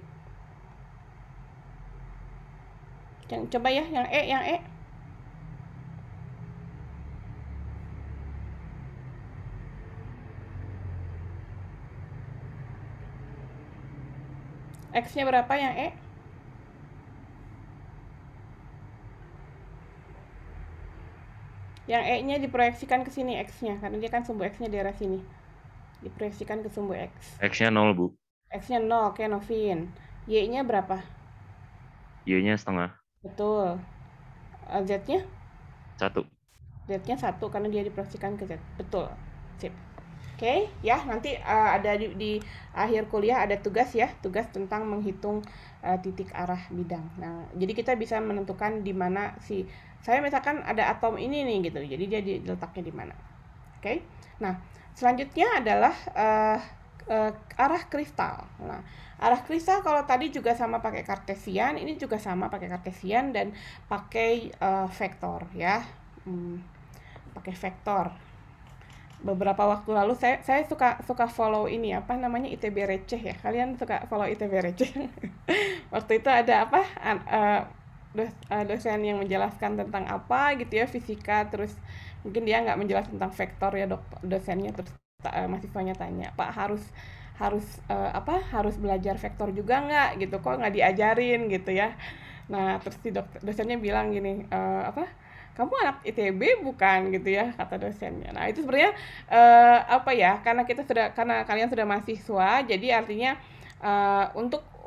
Speaker 1: Coba ya, yang E. X-nya berapa yang E? Yang E-nya diproyeksikan ke sini X-nya, karena dia kan sumbu X-nya daerah sini. Diproyeksikan ke sumbu X.
Speaker 4: X-nya 0, Bu.
Speaker 1: X-nya 0, oke Novin. Y-nya berapa?
Speaker 4: Y-nya setengah.
Speaker 1: Betul. Z-nya?
Speaker 4: 1.
Speaker 1: Z-nya 1 karena dia diproyeksikan ke Z. Betul. Sip. Oke, ya nanti ada di akhir kuliah ada tugas ya, tugas tentang menghitung titik arah bidang. Nah, jadi kita bisa menentukan di mana saya misalkan ada atom ini nih gitu, jadi dia diletaknya di mana. Oke, nah selanjutnya adalah arah kristal. Nah, arah kristal kalau tadi juga sama pakai kartesian, ini juga sama pakai kartesian dan pakai vektor ya, pakai vektor. Beberapa waktu lalu saya suka follow ini apa namanya ITB receh ya. Kalian suka follow ITB receh? Waktu itu ada apa dosen yang menjelaskan tentang apa gitu ya, fisika, terus mungkin dia nggak menjelaskan tentang vektor ya dosennya, terus mahasiswanya tanya, Pak harus belajar vektor juga nggak gitu, kok nggak diajarin gitu ya. Nah terus si dosennya bilang gini, kamu anak ITB bukan gitu ya, kata dosennya. Nah itu sebenarnya karena kalian sudah mahasiswa, jadi artinya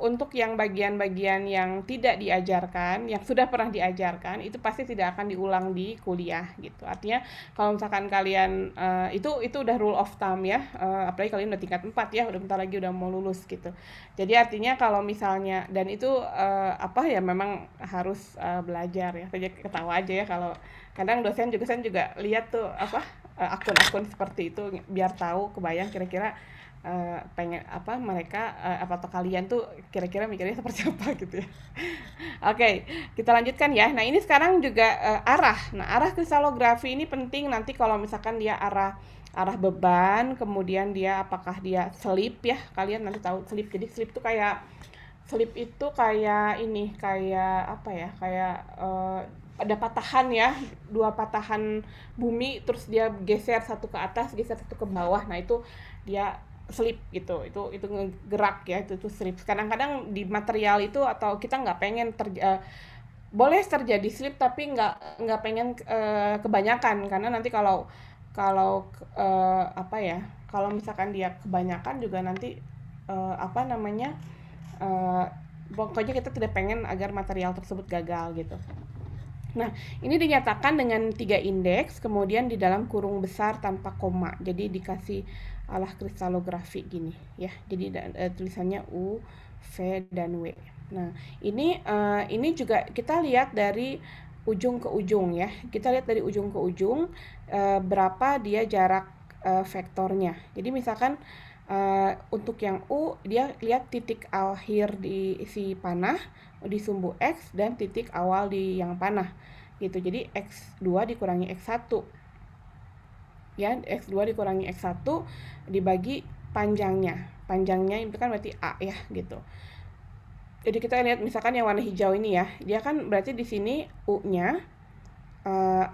Speaker 1: untuk yang bagian-bagian yang tidak diajarkan, yang sudah pernah diajarkan, itu pasti tidak akan diulang di kuliah gitu. Artinya kalau misalkan kalian itu udah rule of thumb ya, apalagi kalian udah tingkat 4 ya, udah bentar lagi udah mau lulus gitu. Jadi artinya kalau misalnya, dan itu memang harus belajar ya. Saya ketawa aja ya kalau kadang dosen juga lihat tuh akun-akun seperti itu biar tahu, kebayang kira-kira pengen mereka atau kalian tuh kira-kira mikirnya seperti apa gitu ya. Oke, kita lanjutkan ya. Nah, ini sekarang juga arah. Nah, arah kristalografi ini penting nanti kalau misalkan dia arah beban, kemudian dia apakah dia selip ya. Kalian nanti tahu selip. Jadi selip itu kayak ini, kayak apa ya? Kayak ada patahan ya, 2 patahan bumi, terus dia geser satu ke atas, geser satu ke bawah. Nah, itu dia slip gitu, itu ngegerak ya, itu slip. Kadang-kadang di material itu atau kita nggak pengen boleh terjadi slip tapi nggak pengen kebanyakan, karena nanti kalau kalau misalkan dia kebanyakan juga nanti pokoknya kita tidak pengen agar material tersebut gagal gitu. Nah, ini dinyatakan dengan 3 indeks, kemudian di dalam kurung besar tanpa koma. Jadi dikasih alah kristalografi gini ya. Jadi tulisannya U, V, dan W. Nah, ini juga kita lihat dari ujung ke ujung ya. Kita lihat dari ujung ke ujung berapa dia jarak vektornya. Jadi misalkan untuk yang U, dia lihat titik akhir di si panah di sumbu X dan titik awal di yang panah gitu. Jadi X2 dikurangi X1 ya, X2 dikurangi X1 dibagi panjangnya itu kan berarti A ya gitu. Jadi kita lihat misalkan yang warna hijau ini ya, dia kan berarti di sini U-nya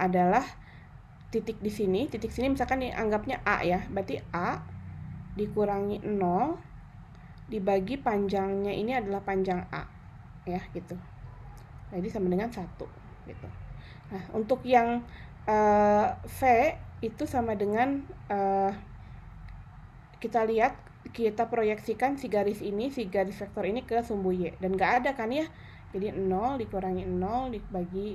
Speaker 1: adalah titik di sini, titik sini misalkan dianggapnya A ya, berarti A dikurangi 0 dibagi panjangnya ini adalah panjang A ya gitu. Jadi sama dengan 1 gitu. Nah, untuk yang V itu sama dengan kita lihat, kita proyeksikan si garis vektor ini ke sumbu Y, dan nggak ada kan ya. Jadi 0 dikurangi 0 dibagi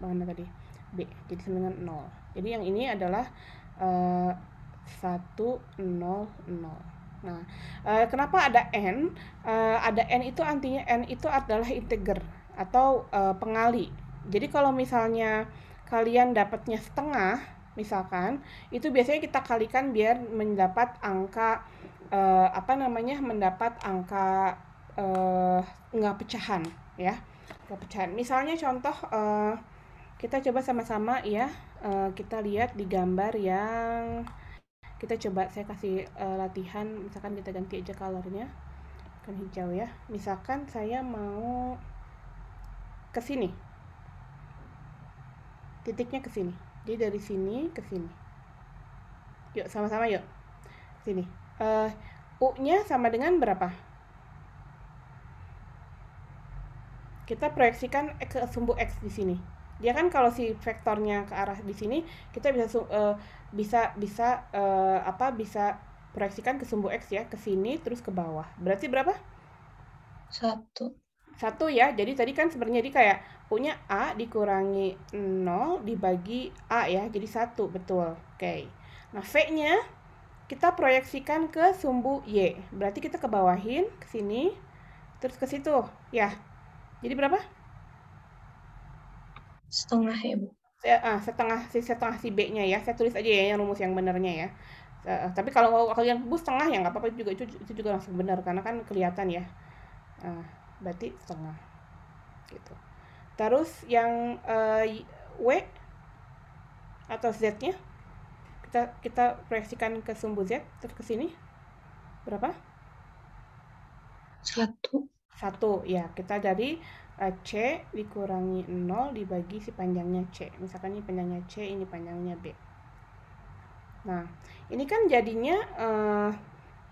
Speaker 1: mana tadi? B. Jadi sama dengan 0. Jadi yang ini adalah 1, 0, 0. Nah, kenapa ada N? Ada N itu artinya N itu adalah integer atau pengali. Jadi kalau misalnya kalian dapatnya setengah, misalkan, itu biasanya kita kalikan biar mendapat angka, mendapat angka, nggak pecahan, ya. Nggak pecahan. Misalnya contoh, kita coba sama-sama ya, kita lihat di gambar yang kita coba saya kasih latihan, misalkan kita ganti aja colornya kan hijau ya. Misalkan saya mau ke sini, titiknya ke sini, jadi dari sini ke sini. Yuk sama-sama yuk sini. U-nya sama dengan berapa? Kita proyeksikan ke sumbu X di sini. Dia kan kalau si vektornya ke arah di sini, kita bisa proyeksikan ke sumbu X ya, ke sini terus ke bawah. Berarti berapa?
Speaker 3: 1.
Speaker 1: 1 ya. Jadi tadi kan sebenarnya di kayak punya A dikurangi 0 dibagi A ya, jadi 1, betul. Oke. Nah, V-nya kita proyeksikan ke sumbu Y. Berarti kita ke bawahin ke sini terus ke situ ya. Jadi berapa?
Speaker 3: Setengah ya, Bu.
Speaker 1: Setengah si B-nya ya. Saya tulis aja ya yang rumus yang benernya ya. Tapi kalau kalian bu setengah ya nggak apa-apa juga, itu juga langsung benar karena kan kelihatan ya. Berarti setengah gitu. Terus yang W atau Z-nya kita proyeksikan ke sumbu Z terus ke sini berapa?
Speaker 3: 1.
Speaker 1: 1 ya. Kita dari C dikurangi 0 dibagi si panjangnya C. Misalkan ini panjangnya C, ini panjangnya B. Nah, ini kan jadinya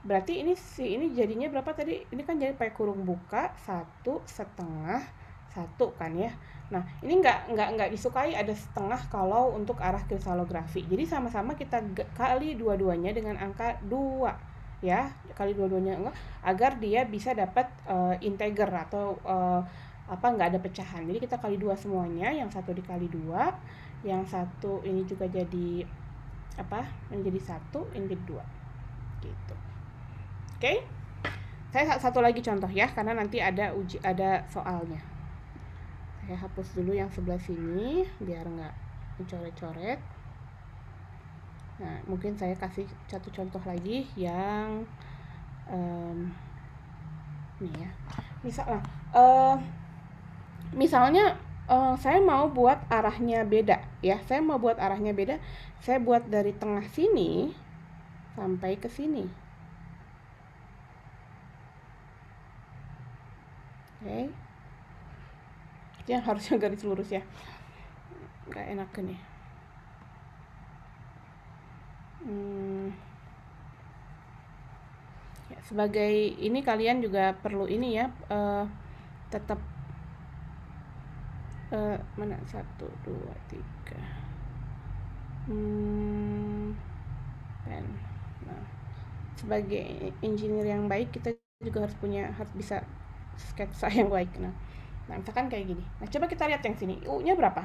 Speaker 1: berarti ini jadinya berapa tadi? Ini kan jadi pakai kurung buka 1/2 1 kan ya. Nah, ini nggak disukai ada setengah kalau untuk arah kristalografi. Jadi sama-sama kita kali dua-duanya dengan angka 2 ya, kali dua-duanya agar dia bisa dapat integer atau nggak ada pecahan. Jadi kita kali 2 semuanya, yang satu dikali 2, yang satu ini juga jadi menjadi 1, ini jadi 2 gitu. Oke. Saya satu lagi contoh ya, karena nanti ada soalnya. Saya hapus dulu yang sebelah sini biar nggak mencoret-coret. Nah, mungkin saya kasih satu contoh lagi yang ini ya. Misalnya saya mau buat arahnya beda ya. Saya buat dari tengah sini sampai ke sini. Oke. Yang harusnya garis lurus ya. Nggak enakan ya. Ya, sebagai ini kalian juga perlu ini ya, tetap mana 1, 2, 3 pen. Nah, sebagai engineer yang baik kita juga harus bisa sketsa yang baik. Nah, misalkan kayak gini. Nah, coba kita lihat yang sini. U-nya berapa?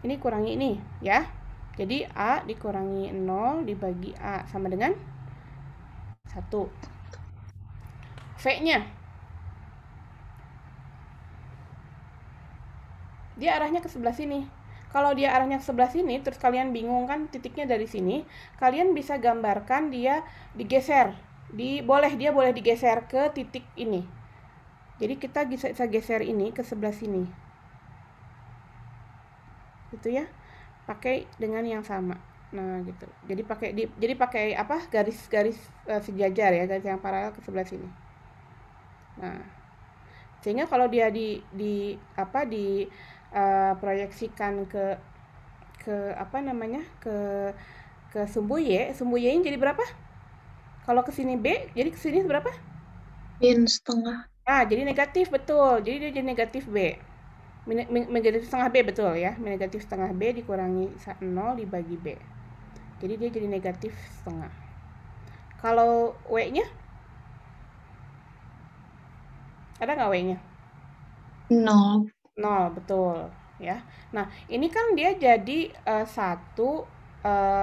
Speaker 1: Ini kurangi ini ya. Jadi A dikurangi 0 dibagi A sama dengan 1. V-nya dia arahnya ke sebelah sini. Kalau dia arahnya ke sebelah sini, terus kalian bingung kan titiknya dari sini, kalian bisa gambarkan dia digeser. Dia boleh digeser ke titik ini. Jadi kita bisa geser ini ke sebelah sini. Gitu ya. Pakai dengan yang sama. Nah, gitu. Jadi pakai garis-garis sejajar ya, garis yang paralel ke sebelah sini. Nah, sehingga kalau dia proyeksikan ke sumbu Y ini jadi berapa? Kalau ke sini B, jadi ke sini berapa?
Speaker 3: Min setengah.
Speaker 1: Jadi negatif, betul. Jadi dia jadi negatif B. Negatif setengah B, betul ya. Negatif setengah B dikurangi 0 dibagi B. Jadi dia jadi negatif setengah. Kalau W-nya? Ada nggak W-nya?
Speaker 3: 0.
Speaker 1: 0, betul ya. Nah, ini kan dia jadi 1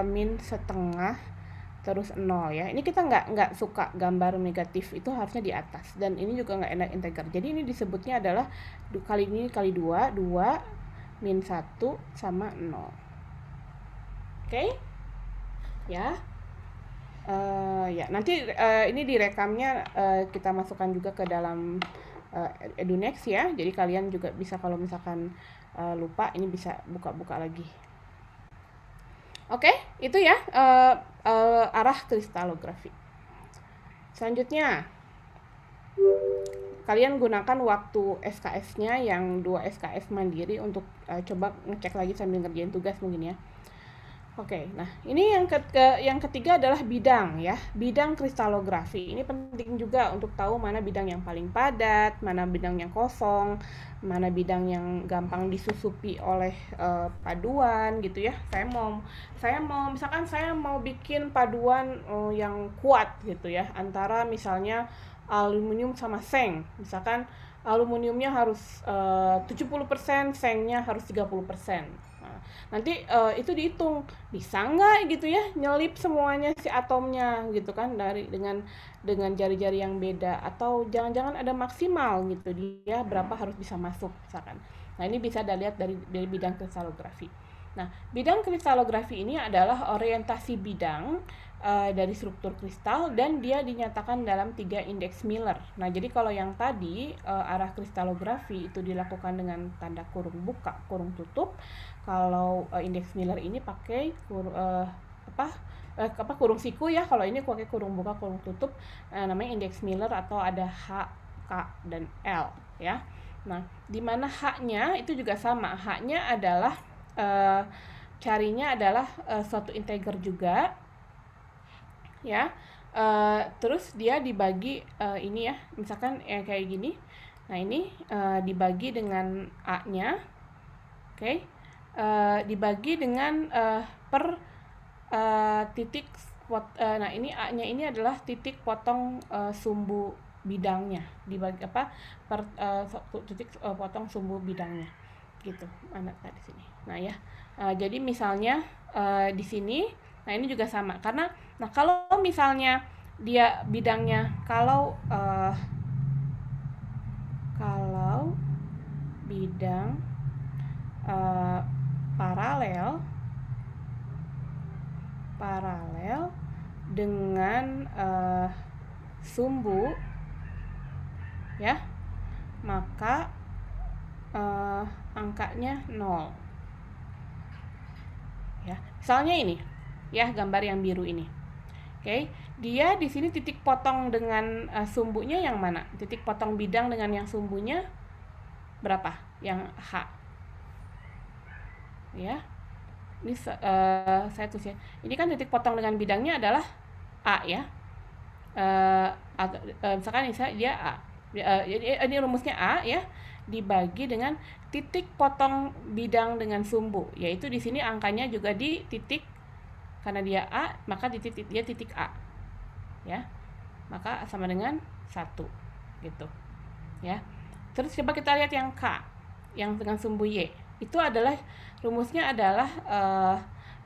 Speaker 1: min setengah terus 0 ya. Ini kita nggak suka gambar negatif, itu harusnya di atas. Dan ini juga nggak enak integer. Jadi ini disebutnya adalah kali ini kali 2 min 1 sama 0. Oke? Ya. Ya, nanti ini direkamnya kita masukkan juga ke dalam EduNext ya. Jadi kalian juga bisa kalau misalkan lupa ini bisa buka-buka lagi. Oke, itu ya arah kristalografi. Selanjutnya, kalian gunakan waktu SKS-nya yang 2 SKS mandiri untuk coba ngecek lagi sambil ngerjain tugas mungkin ya. Oke, nah ini yang ketiga adalah bidang ya, bidang kristalografi. Ini penting juga untuk tahu mana bidang yang paling padat, mana bidang yang kosong, mana bidang yang gampang disusupi oleh paduan gitu ya. Misalkan saya mau bikin paduan yang kuat gitu ya, antara misalnya aluminium sama seng. Misalkan aluminiumnya harus 70%, sengnya harus 30%. Nanti itu dihitung bisa nggak gitu ya nyelip semuanya si atomnya gitu kan dengan jari-jari yang beda, atau jangan-jangan ada maksimal gitu dia berapa harus bisa masuk misalkan. Nah ini bisa dilihat dari bidang kristalografi. Nah bidang kristalografi ini adalah orientasi bidang dari struktur kristal dan dia dinyatakan dalam 3 indeks Miller. Nah jadi kalau yang tadi arah kristalografi itu dilakukan dengan tanda kurung buka kurung tutup. Kalau indeks Miller ini pakai kurung siku ya. Kalau ini pakai kurung buka kurung tutup, namanya indeks Miller, atau ada H, K, dan L ya. Nah di mana H-nya itu juga sama. H-nya adalah carinya adalah suatu integer juga ya. Terus dia dibagi ini ya, misalkan kayak gini. Nah ini dibagi dengan A-nya, oke. Dibagi dengan per titik nah ini A-nya ini adalah titik potong sumbu bidangnya, dibagi per titik potong sumbu bidangnya gitu. Mana tadi sini. Nah ya. Jadi misalnya di sini, nah ini juga sama karena kalau misalnya dia bidangnya kalau bidang paralel dengan sumbu ya, maka angkanya 0 ya. Misalnya ini ya, gambar yang biru ini. Oke, dia di sini titik potong dengan sumbunya yang mana? Titik potong bidang dengan yang sumbunya berapa? Yang H. Ya. Ini saya tulis ya. Ini kan titik potong dengan bidangnya adalah A ya. Misalkan dia A. Ini rumusnya A ya, dibagi dengan titik potong bidang dengan sumbu, yaitu di sini angkanya juga di titik, karena dia A maka dia titik A ya, maka sama dengan 1 gitu ya. Terus coba kita lihat yang K yang dengan sumbu Y, itu adalah rumusnya adalah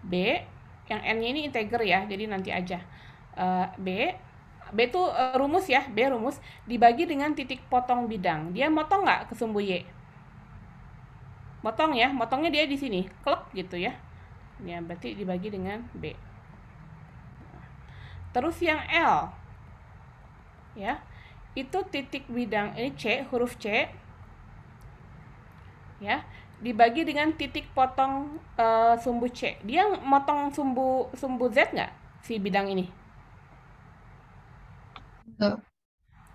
Speaker 1: B, yang N-nya ini integer ya, jadi nanti aja B itu rumus ya, B rumus dibagi dengan titik potong bidang. Dia motong nggak ke sumbu Y? Motong ya, motongnya dia di sini, klek gitu ya. Ya, berarti dibagi dengan B. Terus yang L ya, itu titik bidang ini C, huruf C ya, dibagi dengan titik potong sumbu C. Dia motong sumbu Z nggak si bidang ini?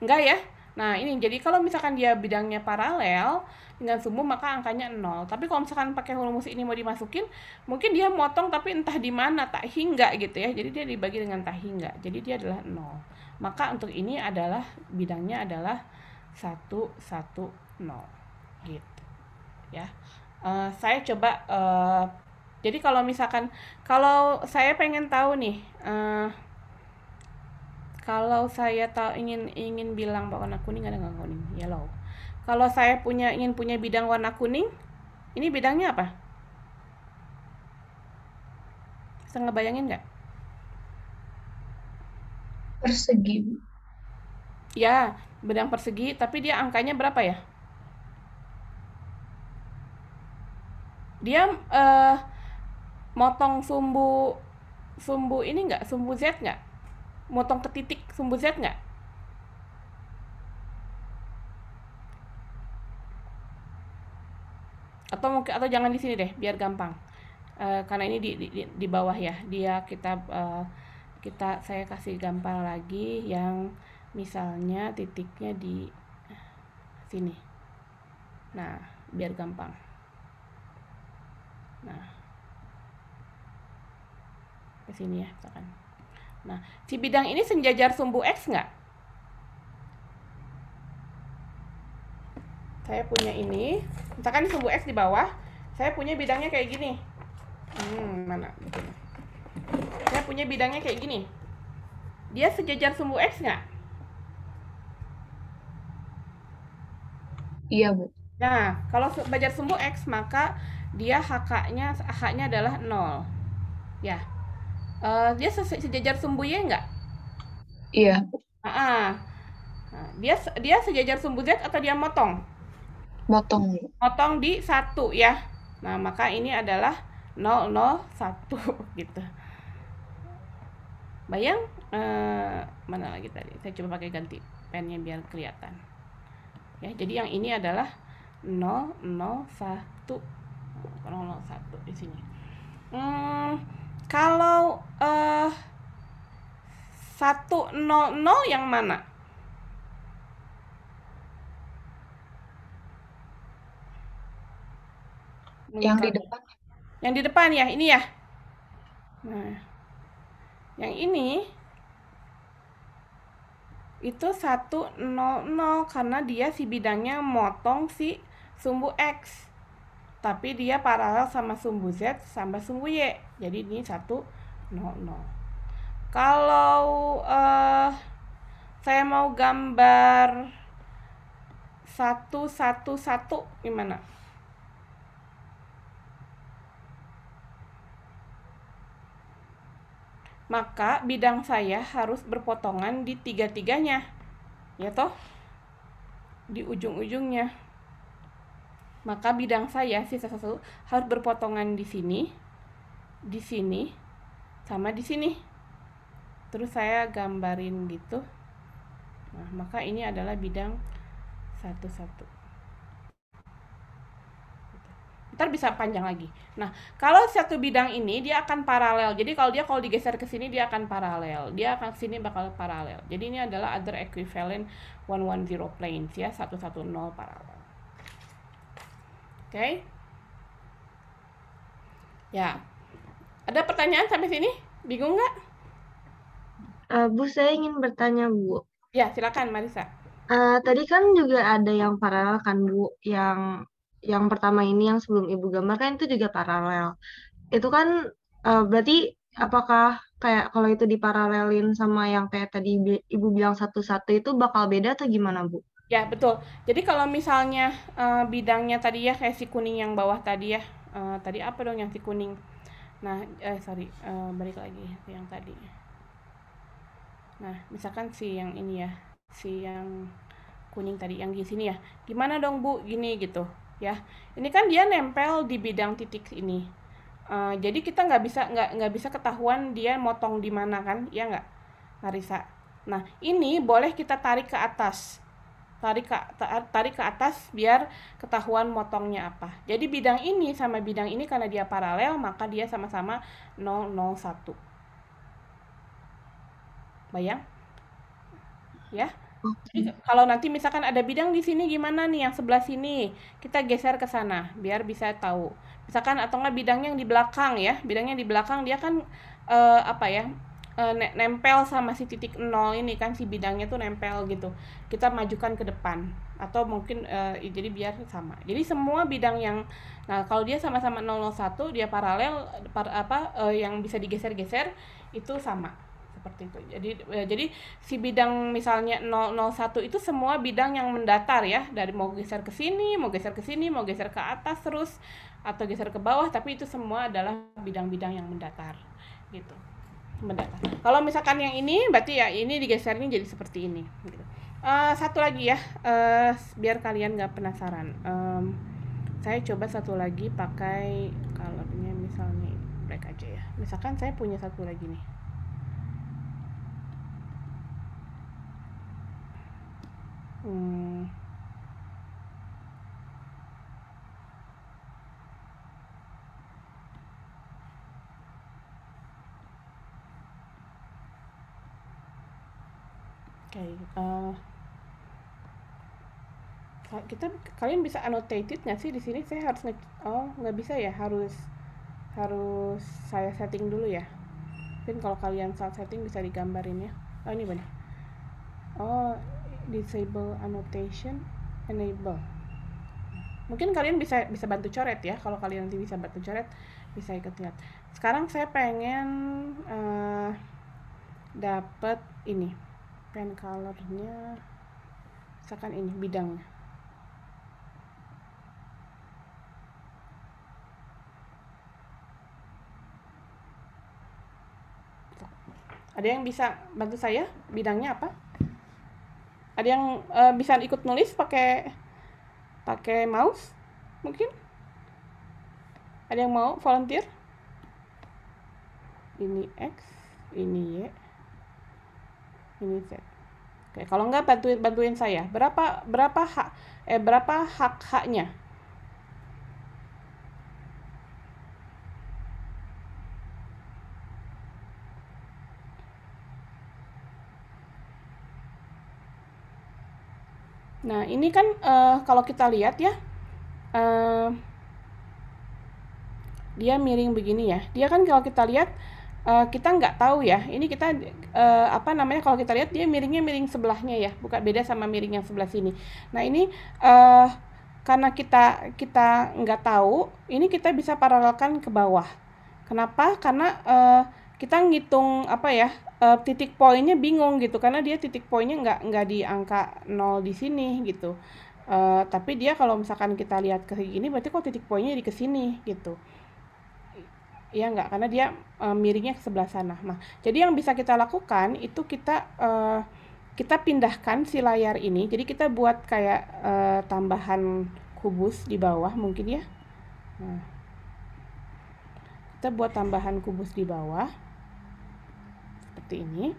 Speaker 1: Enggak ya. Nah ini jadi kalau misalkan dia bidangnya paralel dengan sumbu maka angkanya 0. Tapi kalau misalkan pakai rumus ini mau dimasukin, mungkin dia motong tapi entah di mana, tak hingga gitu ya. Jadi dia dibagi dengan tak hingga. Jadi dia adalah 0. Maka untuk ini adalah bidangnya adalah 1, 1, 0 gitu ya. Saya coba jadi kalau misalkan kalau saya pengen tahu nih kalau saya ingin bilang bahwa warna kuning ada nggak kuning, yellow. Kalau saya ingin punya bidang warna kuning, ini bidangnya apa? Bisa ngebayangin nggak?
Speaker 3: Persegi.
Speaker 1: Ya, bidang persegi, tapi dia angkanya berapa ya? dia motong sumbu ini nggak, sumbu Z nggak? Motong ke titik sumbu Z nggak? Atau jangan di sini deh, biar gampang. Karena ini di bawah ya. Saya kasih gambar lagi yang misalnya titiknya di sini. Nah, biar gampang. Nah, ke sini ya, misalkan. Nah, si bidang ini sejajar sumbu X nggak? Saya punya ini, misalkan sumbu X di bawah, saya punya bidangnya kayak gini. Mana? Saya punya bidangnya kayak gini. Dia sejajar sumbu X nggak?
Speaker 3: Iya, Bu.
Speaker 1: Nah, kalau sejajar sumbu X, maka dia HK-nya adalah 0. Ya. Dia sejajar sumbu Y nggak?
Speaker 3: Iya, Bu.
Speaker 1: Nah, dia sejajar sumbu Z atau dia motong?
Speaker 3: Motong, Bu.
Speaker 1: Motong di 1 ya. Nah, maka ini adalah 001 gitu. Bayang, mana lagi tadi? Saya coba pakai ganti pennya biar kelihatan. Ya, jadi yang ini adalah 001. 001 di sini. Kalau 100 yang mana?
Speaker 3: Yang di depan.
Speaker 1: Yang di depan ya, ini ya. Nah, yang ini itu 100 karena dia si bidangnya motong si sumbu X. Tapi dia paralel sama sumbu Z sama sumbu Y. Jadi ini 100. Kalau saya mau gambar 111 gimana? Maka bidang saya harus berpotongan di tiga-tiganya, ya toh, di ujung-ujungnya. Maka bidang saya sisa satu harus berpotongan di sini, sama di sini. Terus saya gambarin gitu. Nah, maka ini adalah bidang 11. Ntar bisa panjang lagi. Nah, kalau satu bidang ini dia akan paralel. Jadi kalau digeser ke sini dia akan paralel. Dia akan sini bakal paralel. Jadi ini adalah other equivalent 110 planes ya, 110 paralel. Oke. Ya. Ada pertanyaan sampai sini? Bingung nggak?
Speaker 5: Bu, saya ingin bertanya, Bu.
Speaker 1: Ya, silakan Marisa.
Speaker 5: Tadi kan juga ada yang paralel kan, Bu, yang pertama ini yang sebelum Ibu gambar kan itu juga paralel. Itu kan berarti apakah kayak kalau itu diparalelin sama yang kayak tadi Ibu bilang 1-1 itu bakal beda atau gimana, Bu?
Speaker 1: Ya, betul. Jadi kalau misalnya bidangnya tadi ya kayak si kuning yang bawah tadi ya. Tadi apa dong yang si kuning? Nah, balik lagi yang tadi. Nah, misalkan si yang ini ya, si yang kuning tadi yang di sini ya. Gimana dong, Bu? Gini gitu. Ya, ini kan dia nempel di bidang titik ini. Jadi kita nggak bisa ketahuan dia motong di mana kan, ya nggak, Marisa? Nah, ini boleh kita tarik ke atas, tarik ke atas biar ketahuan motongnya apa. Jadi bidang ini sama bidang ini karena dia paralel maka dia sama-sama 001. Bayang? Ya. Jadi kalau nanti misalkan ada bidang di sini gimana nih yang sebelah sini, kita geser ke sana biar bisa tahu. Misalkan atau enggak bidangnya yang di belakang ya, bidangnya di belakang dia kan nempel sama si titik 0 ini kan, si bidangnya tuh nempel gitu. Kita majukan ke depan atau mungkin jadi biar sama. Jadi semua bidang yang kalau dia sama-sama 001 dia paralel yang bisa digeser-geser itu sama. Seperti itu. Jadi si bidang misalnya 001 itu semua bidang yang mendatar ya, dari mau geser ke sini, mau geser ke sini, mau geser ke atas terus atau geser ke bawah, tapi itu semua adalah bidang-bidang yang mendatar gitu. Mendatar. Kalau misalkan yang ini berarti ya ini digesernya jadi seperti ini gitu. Satu lagi ya, biar kalian nggak penasaran. saya coba satu lagi pakai colornya misalnya black aja ya. Misalkan saya punya satu lagi nih. Hmm, Oke, kalian bisa annotated nggak sih di sini? Saya harus nggak bisa ya, harus harus saya setting dulu ya. Mungkin kalau kalian saat setting bisa digambarin ya. Oh ini benar. Oh, disable annotation, enable. Mungkin kalian bisa bisa bantu coret ya. Kalau kalian nanti bisa bantu coret, bisa ikut lihat. Sekarang saya pengen dapat ini pen colornya, misalkan ini bidangnya. Ada yang bisa bantu saya bidangnya apa? Ada yang bisa ikut nulis pakai mouse mungkin? Ada yang mau volunteer? Ini X, ini Y, ini Z. Oke, kalau enggak bantuin saya. Berapa hak-haknya? Nah, ini kan kalau kita lihat ya, dia miring begini ya. Dia kan kalau kita lihat, kita nggak tahu ya. Ini kita kalau kita lihat dia miringnya miring sebelahnya ya, bukan beda sama miring yang sebelah sini. Nah ini karena kita nggak tahu, ini kita bisa paralelkan ke bawah. Kenapa? Karena kita ngitung titik poinnya bingung gitu, karena dia titik poinnya nggak di angka 0 di sini gitu. Tapi dia kalau misalkan kita lihat ke sini, berarti kok titik poinnya di kesini gitu. Ya enggak, karena dia miringnya ke sebelah sana. Nah, jadi yang bisa kita lakukan itu kita pindahkan si layar ini. Jadi kita buat kayak tambahan kubus di bawah mungkin ya. Nah, kita buat tambahan kubus di bawah seperti ini.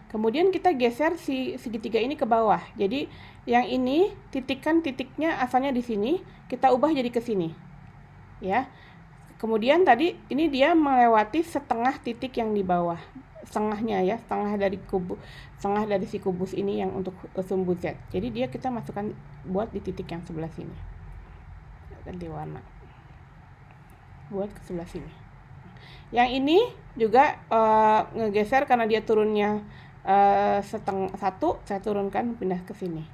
Speaker 1: Kemudian kita geser si segitiga ini ke bawah. Jadi yang ini titiknya asalnya di sini, kita ubah jadi ke sini. Ya. Kemudian tadi ini dia melewati setengah titik yang di bawah, setengahnya ya, setengah dari si kubus ini yang untuk sumbu Z. Jadi kita masukkan buat di titik yang sebelah sini. Ganti warna. Buat ke sebelah sini. Yang ini juga ngegeser karena dia turunnya satu, saya turunkan pindah ke sini.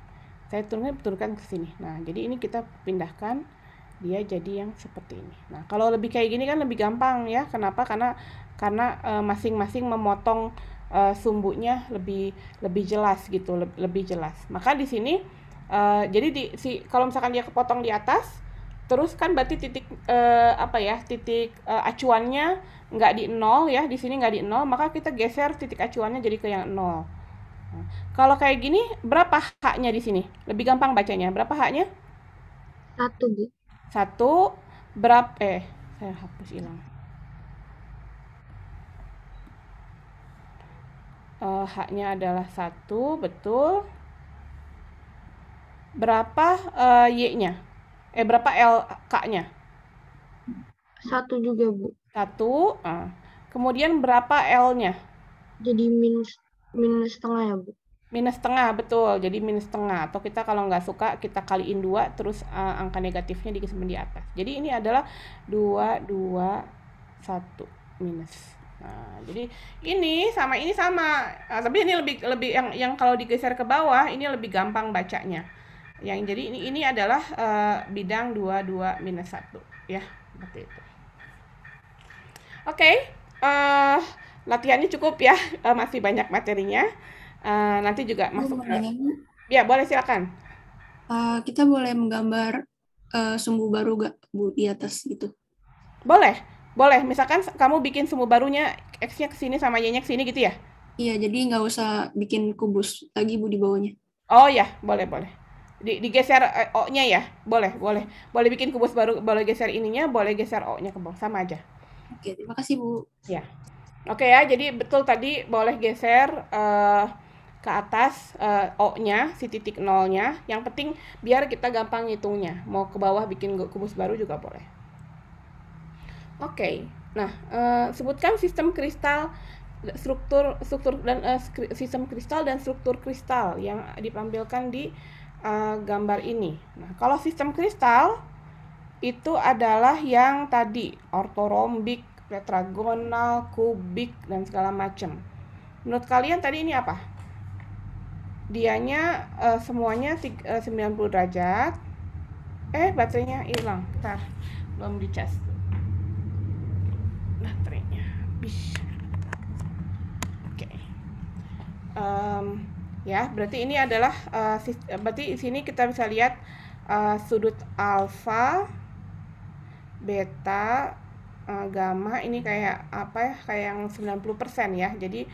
Speaker 1: Saya turunkan ke sini. Nah, jadi ini kita pindahkan dia jadi yang seperti ini. Nah, kalau lebih kayak gini kan lebih gampang ya. Kenapa? Karena masing-masing memotong sumbunya lebih jelas gitu, lebih jelas. Maka di sini jadi kalau misalkan dia kepotong di atas, terus kan berarti titik acuannya nggak di 0 ya, di sini nggak di 0, maka kita geser titik acuannya jadi ke yang 0. Nah, kalau kayak gini, berapa haknya di sini? Lebih gampang bacanya. Berapa haknya?
Speaker 5: 1, Bu.
Speaker 1: 1 berapa? Saya hapus hilang. Haknya adalah 1, betul. Berapa Y-nya? Berapa LK-nya?
Speaker 5: 1 juga, Bu.
Speaker 1: 1. Kemudian berapa L-nya?
Speaker 5: Jadi minus setengah ya, Bu.
Speaker 1: Minus setengah, betul. Jadi minus setengah. Atau kita kalau nggak suka, kita kaliin 2, terus angka negatifnya disimpan di atas. Jadi ini adalah 2, 2, 1 minus. Nah, jadi ini sama. Tapi ini lebih yang kalau digeser ke bawah, ini lebih gampang bacanya. Jadi ini adalah bidang 2, 2 minus 1. Ya, seperti itu. Oke, latihannya cukup ya. Masih banyak materinya. Nanti juga masuk ke... Ya, boleh silakan.
Speaker 6: Kita boleh menggambar sumbu baru gak, Bu, di atas gitu?
Speaker 1: Boleh. Misalkan kamu bikin sumbu barunya, X-nya ke sini sama Y-nya ke sini gitu ya?
Speaker 6: Iya, jadi nggak usah bikin kubus lagi, Bu, di bawahnya.
Speaker 1: Oh ya, boleh. digeser O-nya ya. Boleh bikin kubus baru, boleh geser ininya, boleh geser O-nya ke bawah, sama aja.
Speaker 6: Oke, terima kasih Bu.
Speaker 1: Ya. Oke ya, jadi betul tadi boleh geser ke atas O-nya, si titik nolnya. Yang penting biar kita gampang ngitungnya. Mau ke bawah bikin kubus baru juga boleh. Oke. Nah, sebutkan sistem kristal, struktur dan sistem kristal dan struktur kristal yang ditampilkan di gambar ini. Nah, kalau sistem kristal itu adalah yang tadi ortorombik, tetragonal, kubik, dan segala macam. Menurut kalian tadi ini apa? Dianya semuanya 90 derajat. Baterainya hilang. Bentar, belum dicas. Baterainya habis. Oke. Ya, berarti ini adalah berarti di sini kita bisa lihat sudut alfa, beta, gamma ini kayak apa ya? Kayak yang 90% ya. Jadi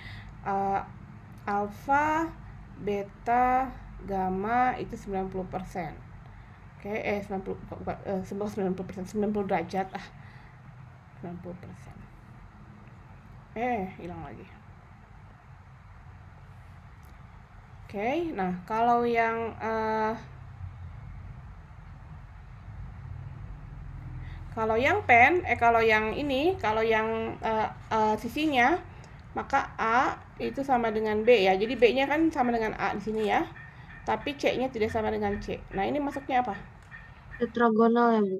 Speaker 1: alfa, beta, gamma itu 90%. Oke, 90 derajat 90%. Hilang lagi. Oke, nah kalau yang pen, kalau yang ini, kalau yang sisinya, maka A itu sama dengan B ya. Jadi B-nya kan sama dengan A di sini ya. Tapi C-nya tidak sama dengan C. Nah, ini masuknya apa?
Speaker 5: Tetragonal ya, Bu.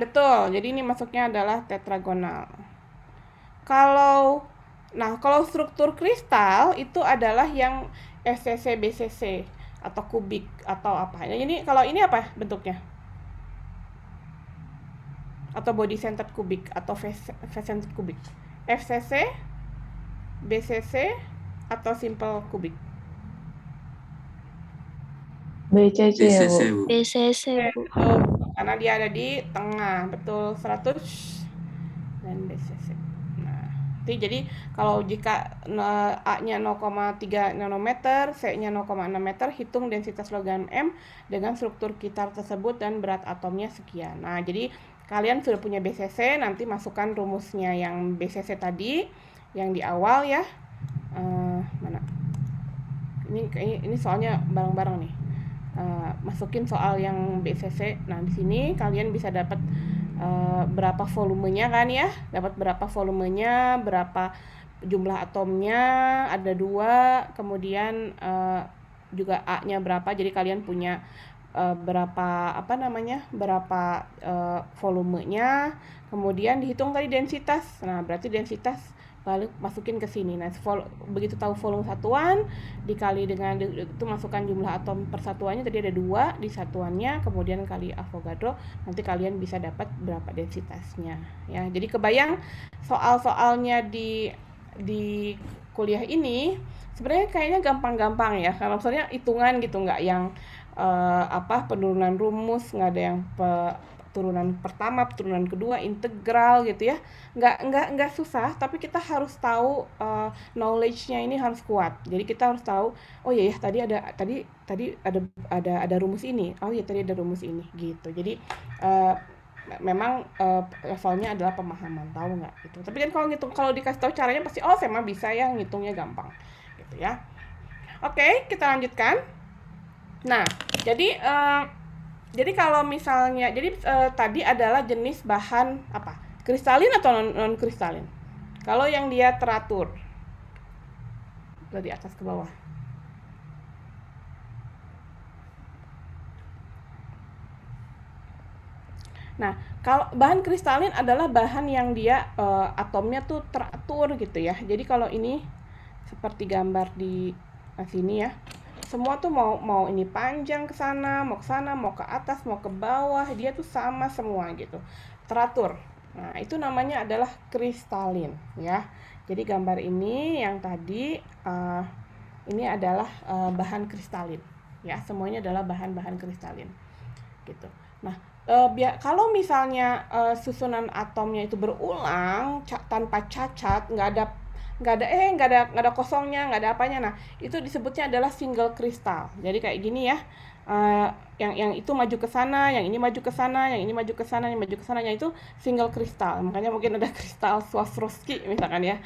Speaker 1: Betul. Jadi ini masuknya adalah tetragonal. Kalau struktur kristal itu adalah yang FCC, BCC atau kubik atau apa. Jadi kalau ini apa bentuknya? Atau body centered kubik atau face centered kubik. FCC, BCC atau simple kubik.
Speaker 3: BCC ya, Bu.
Speaker 7: BCC, Bu.
Speaker 5: BCC, Bu.
Speaker 1: Karena dia ada di tengah, betul, 100 dan BCC. Jadi kalau jika A-nya 0,3 nanometer, C-nya 0,6 meter, hitung densitas logam M dengan struktur kitar tersebut dan berat atomnya sekian. Nah, jadi kalian sudah punya BCC, nanti masukkan rumusnya yang BCC tadi, yang di awal ya. Mana? Ini soalnya bareng-bareng nih. Masukin soal yang BCC. Nah, di sini kalian bisa dapat berapa volumenya kan ya, dapat berapa volumenya, berapa jumlah atomnya, ada 2, kemudian juga A-nya berapa, jadi kalian punya berapa volumenya, kemudian dihitung tadi densitas. Nah, berarti densitas balik masukin ke sini. Nah, begitu tahu volume satuan dikali dengan itu masukkan jumlah atom persatuannya, tadi ada 2 di satuannya, kemudian kali Avogadro, nanti kalian bisa dapat berapa densitasnya ya. Jadi kebayang soal-soalnya di kuliah ini sebenarnya kayaknya gampang-gampang ya. Kalau misalnya hitungan gitu, nggak yang penurunan rumus, nggak ada yang turunan pertama, turunan kedua, integral gitu ya. Nggak susah, tapi kita harus tahu knowledge-nya ini harus kuat. Jadi kita harus tahu, oh iya ya tadi ada rumus ini. Oh iya tadi ada rumus ini gitu. Jadi memang levelnya adalah pemahaman, tahu nggak gitu. Tapi kan kalau dikasih tahu caranya pasti saya mah bisa ya, ngitungnya gampang gitu ya. Oke, kita lanjutkan. Nah, jadi kalau misalnya, tadi adalah jenis bahan apa? Kristalin atau non kristalin? Kalau yang dia teratur dari atas ke bawah. Nah, kalau bahan kristalin adalah bahan yang dia atomnya tuh teratur gitu ya. Jadi kalau ini seperti gambar di sini ya. Semua tuh mau ini panjang ke sana, mau ke atas, mau ke bawah, dia tuh sama semua gitu. Teratur. Nah, itu namanya adalah kristalin ya. Jadi gambar ini yang tadi ini adalah bahan kristalin ya. Semuanya adalah bahan-bahan kristalin. Gitu. Nah, kalau misalnya susunan atomnya itu berulang tanpa cacat, nggak ada nggak ada kosongnya, nggak ada apanya. Nah, itu disebutnya adalah single kristal. Jadi kayak gini ya. Yang itu maju ke sana, yang ini maju ke sana, yang ini maju ke sana, yang maju ke sana, yang itu single kristal. Makanya mungkin ada kristal Swarovski misalkan ya,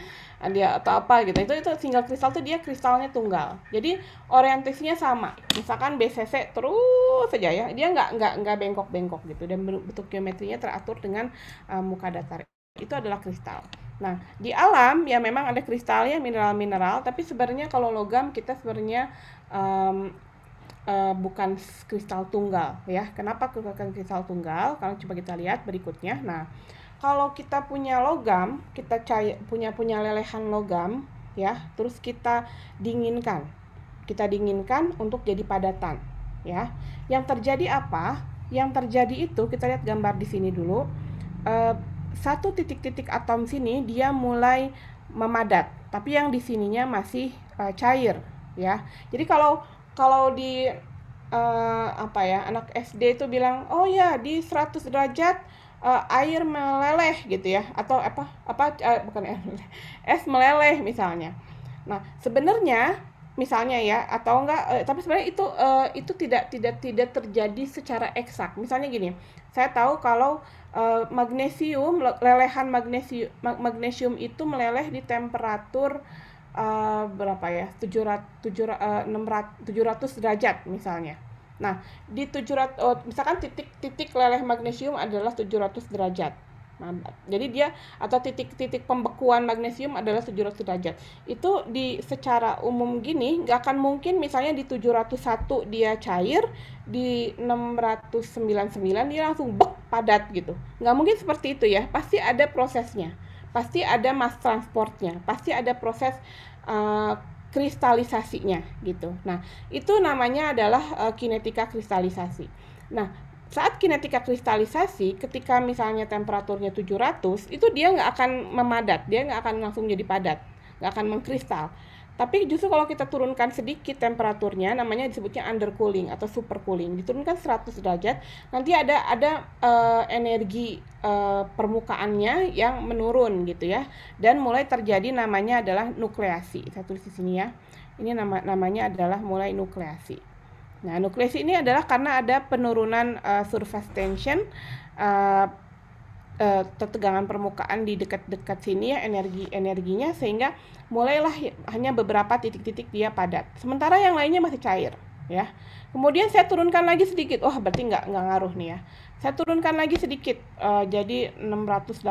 Speaker 1: dia atau apa gitu. Itu single kristal tuh dia kristalnya tunggal. Jadi orientasinya sama. Misalkan BCC terus saja ya, dia nggak bengkok-bengkok gitu, dan bentuk geometrinya teratur dengan muka datar. Itu adalah kristal. Nah, di alam ya memang ada kristalnya, mineral-mineral, tapi sebenarnya kalau logam kita sebenarnya bukan kristal tunggal ya. Kenapa bukan kristal tunggal? Kalau coba kita lihat berikutnya. Nah, kalau kita punya logam, kita punya lelehan logam ya, terus kita dinginkan untuk jadi padatan ya. Yang terjadi apa? Yang terjadi itu kita lihat gambar di sini dulu. Satu titik-titik atom sini dia mulai memadat, tapi yang di sininya masih cair ya. Jadi kalau di anak SD itu bilang, oh ya di 100 derajat air meleleh gitu ya, atau bukan es meleleh misalnya. Nah, sebenarnya misalnya ya, atau enggak, tapi sebenarnya itu tidak terjadi secara eksak. Misalnya gini, saya tahu kalau lelehan magnesium itu meleleh di temperatur berapa ya, 700 derajat misalnya. Nah, di 700 misalkan titik leleh magnesium adalah 700 derajat. Nah, jadi dia, atau titik pembekuan magnesium adalah 700 derajat. Itu secara umum gini, nggak akan mungkin misalnya di 701 dia cair, di 699 dia langsung padat gitu. Nggak mungkin seperti itu ya. Pasti ada prosesnya. Pasti ada mass transportnya, pasti ada proses kristalisasinya gitu. Nah, itu namanya adalah kinetika kristalisasi. Nah, saat kinetika kristalisasi, ketika misalnya temperaturnya 700, itu dia nggak akan memadat, dia nggak akan langsung jadi padat, nggak akan mengkristal. Tapi justru kalau kita turunkan sedikit temperaturnya, namanya disebutnya undercooling atau supercooling. Diturunkan 100 derajat, nanti ada energi permukaannya yang menurun gitu ya. Dan mulai terjadi namanya adalah nukleasi. Saya tulis di sini ya. Ini namanya adalah mulai nukleasi. Nah, nukleasi ini adalah karena ada penurunan surface tension, ketegangan permukaan di dekat-dekat sini ya, energinya, sehingga mulailah hanya beberapa titik-titik dia padat, sementara yang lainnya masih cair ya. Kemudian saya turunkan lagi sedikit, berarti nggak ngaruh nih ya. Saya turunkan lagi sedikit, jadi 680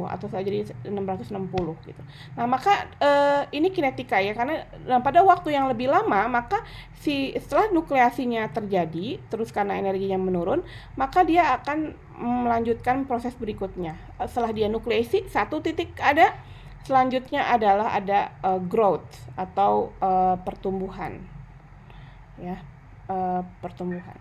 Speaker 1: atau saya jadi 660 gitu. Nah, maka ini kinetika ya, karena pada waktu yang lebih lama, maka setelah nukleasinya terjadi, terus karena energinya menurun, maka dia akan melanjutkan proses berikutnya. Setelah dia nukleasi, satu titik ada, selanjutnya adalah ada growth atau pertumbuhan ya, pertumbuhan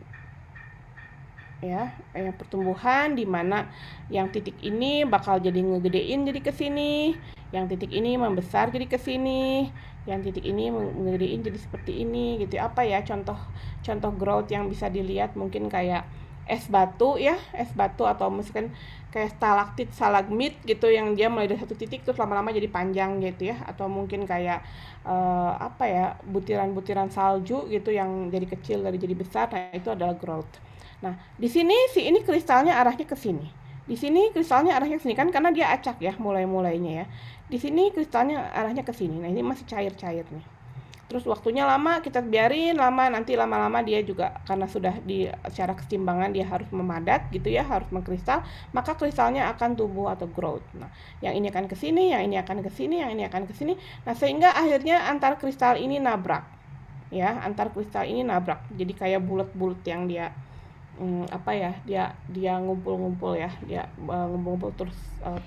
Speaker 1: di mana yang titik ini bakal jadi ngegedein jadi ke sini, yang titik ini membesar jadi ke sini, yang titik ini ngegedein jadi seperti ini gitu. Apa ya contoh growth yang bisa dilihat, mungkin kayak es batu atau misalkan kayak stalaktit, stalagmit gitu, yang dia mulai dari satu titik terus lama-lama jadi panjang gitu ya, atau mungkin kayak butiran-butiran salju gitu yang jadi kecil dari jadi besar. Nah, itu adalah growth. Nah, di sini ini kristalnya arahnya ke sini. Di sini kristalnya arahnya ke sini kan, karena dia acak ya mulainya ya. Di sini kristalnya arahnya ke sini. Nah, ini masih cair nih. Terus waktunya lama, kita biarin nanti lama-lama dia juga karena sudah secara keseimbangan dia harus memadat gitu ya, harus mengkristal, maka kristalnya akan tumbuh atau growth. Nah, yang ini akan ke sini, yang ini akan ke sini, yang ini akan ke sini. Nah, sehingga akhirnya antar kristal ini nabrak. Ya, antar kristal ini nabrak. Jadi kayak bulat-bulat yang dia dia ngumpul-ngumpul ya, dia ngumpul-ngumpul terus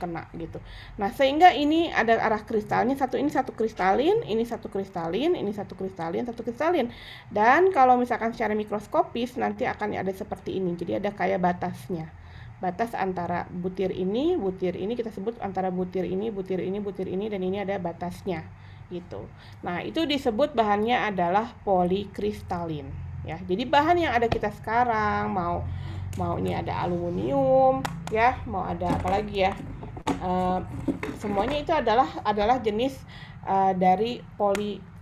Speaker 1: kena gitu. Nah, sehingga ini ada arah kristalnya, ini satu kristalin, ini satu kristalin, ini satu kristalin, satu kristalin. Dan kalau misalkan secara mikroskopis nanti akan ada seperti ini. Jadi ada kayak batasnya. Batas antara butir ini kita sebut antara butir ini, dan ini ada batasnya gitu. Nah, itu disebut bahannya adalah polikristalin. Ya, jadi bahan yang ada kita sekarang, mau ini ada aluminium ya, mau ada apa lagi ya, semuanya itu adalah jenis dari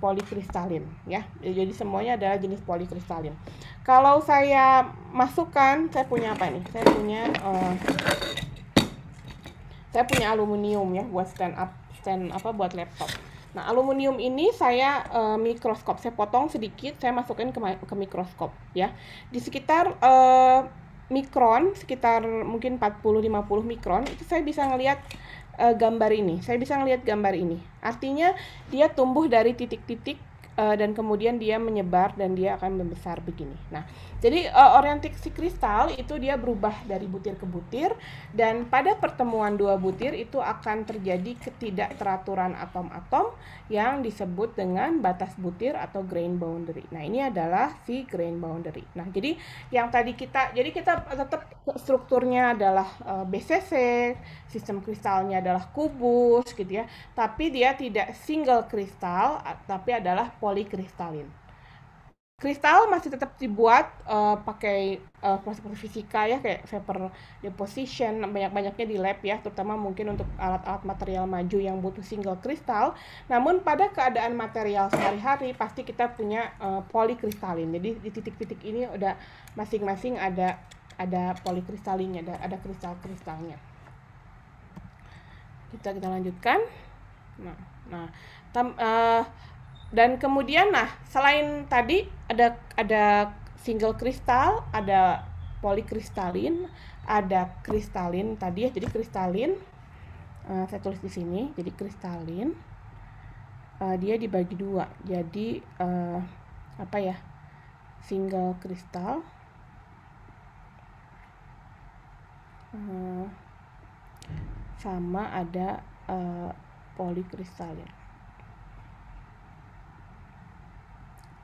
Speaker 1: polikristalin ya. Jadi semuanya adalah jenis polikristalin. Kalau saya masukkan, saya punya apa nih? Saya punya aluminium ya buat buat laptop. Nah, aluminium ini saya mikroskop, saya potong sedikit, saya masukkan ke mikroskop ya. Di sekitar mikron, sekitar mungkin 40-50 mikron, itu saya bisa ngelihat gambar ini. Saya bisa ngelihat gambar ini. Artinya dia tumbuh dari titik-titik dan kemudian dia menyebar dan dia akan membesar begini. Nah, jadi orientasi kristal itu dia berubah dari butir ke butir, dan pada pertemuan dua butir itu akan terjadi ketidakteraturan atom-atom yang disebut dengan batas butir atau grain boundary. Nah, ini adalah si grain boundary. Nah, jadi yang tadi kita tetap strukturnya adalah BCC, sistem kristalnya adalah kubus gitu ya, tapi dia tidak single kristal, tapi adalah polikristalin. Kristal masih tetap dibuat pakai proses fisika ya, kayak vapor deposition, banyak-banyaknya di lab ya, terutama mungkin untuk alat-alat material maju yang butuh single kristal. Namun pada keadaan material sehari-hari pasti kita punya polikristalin. Jadi di titik-titik ini udah masing-masing ada polikristalinnya, ada kristal-kristalnya. Kita lanjutkan. Dan kemudian selain tadi ada single kristal, ada polikristalin, ada kristalin tadi ya. Jadi kristalin saya tulis di sini. Jadi kristalin dia dibagi dua. Jadi single kristal sama ada polikristalin.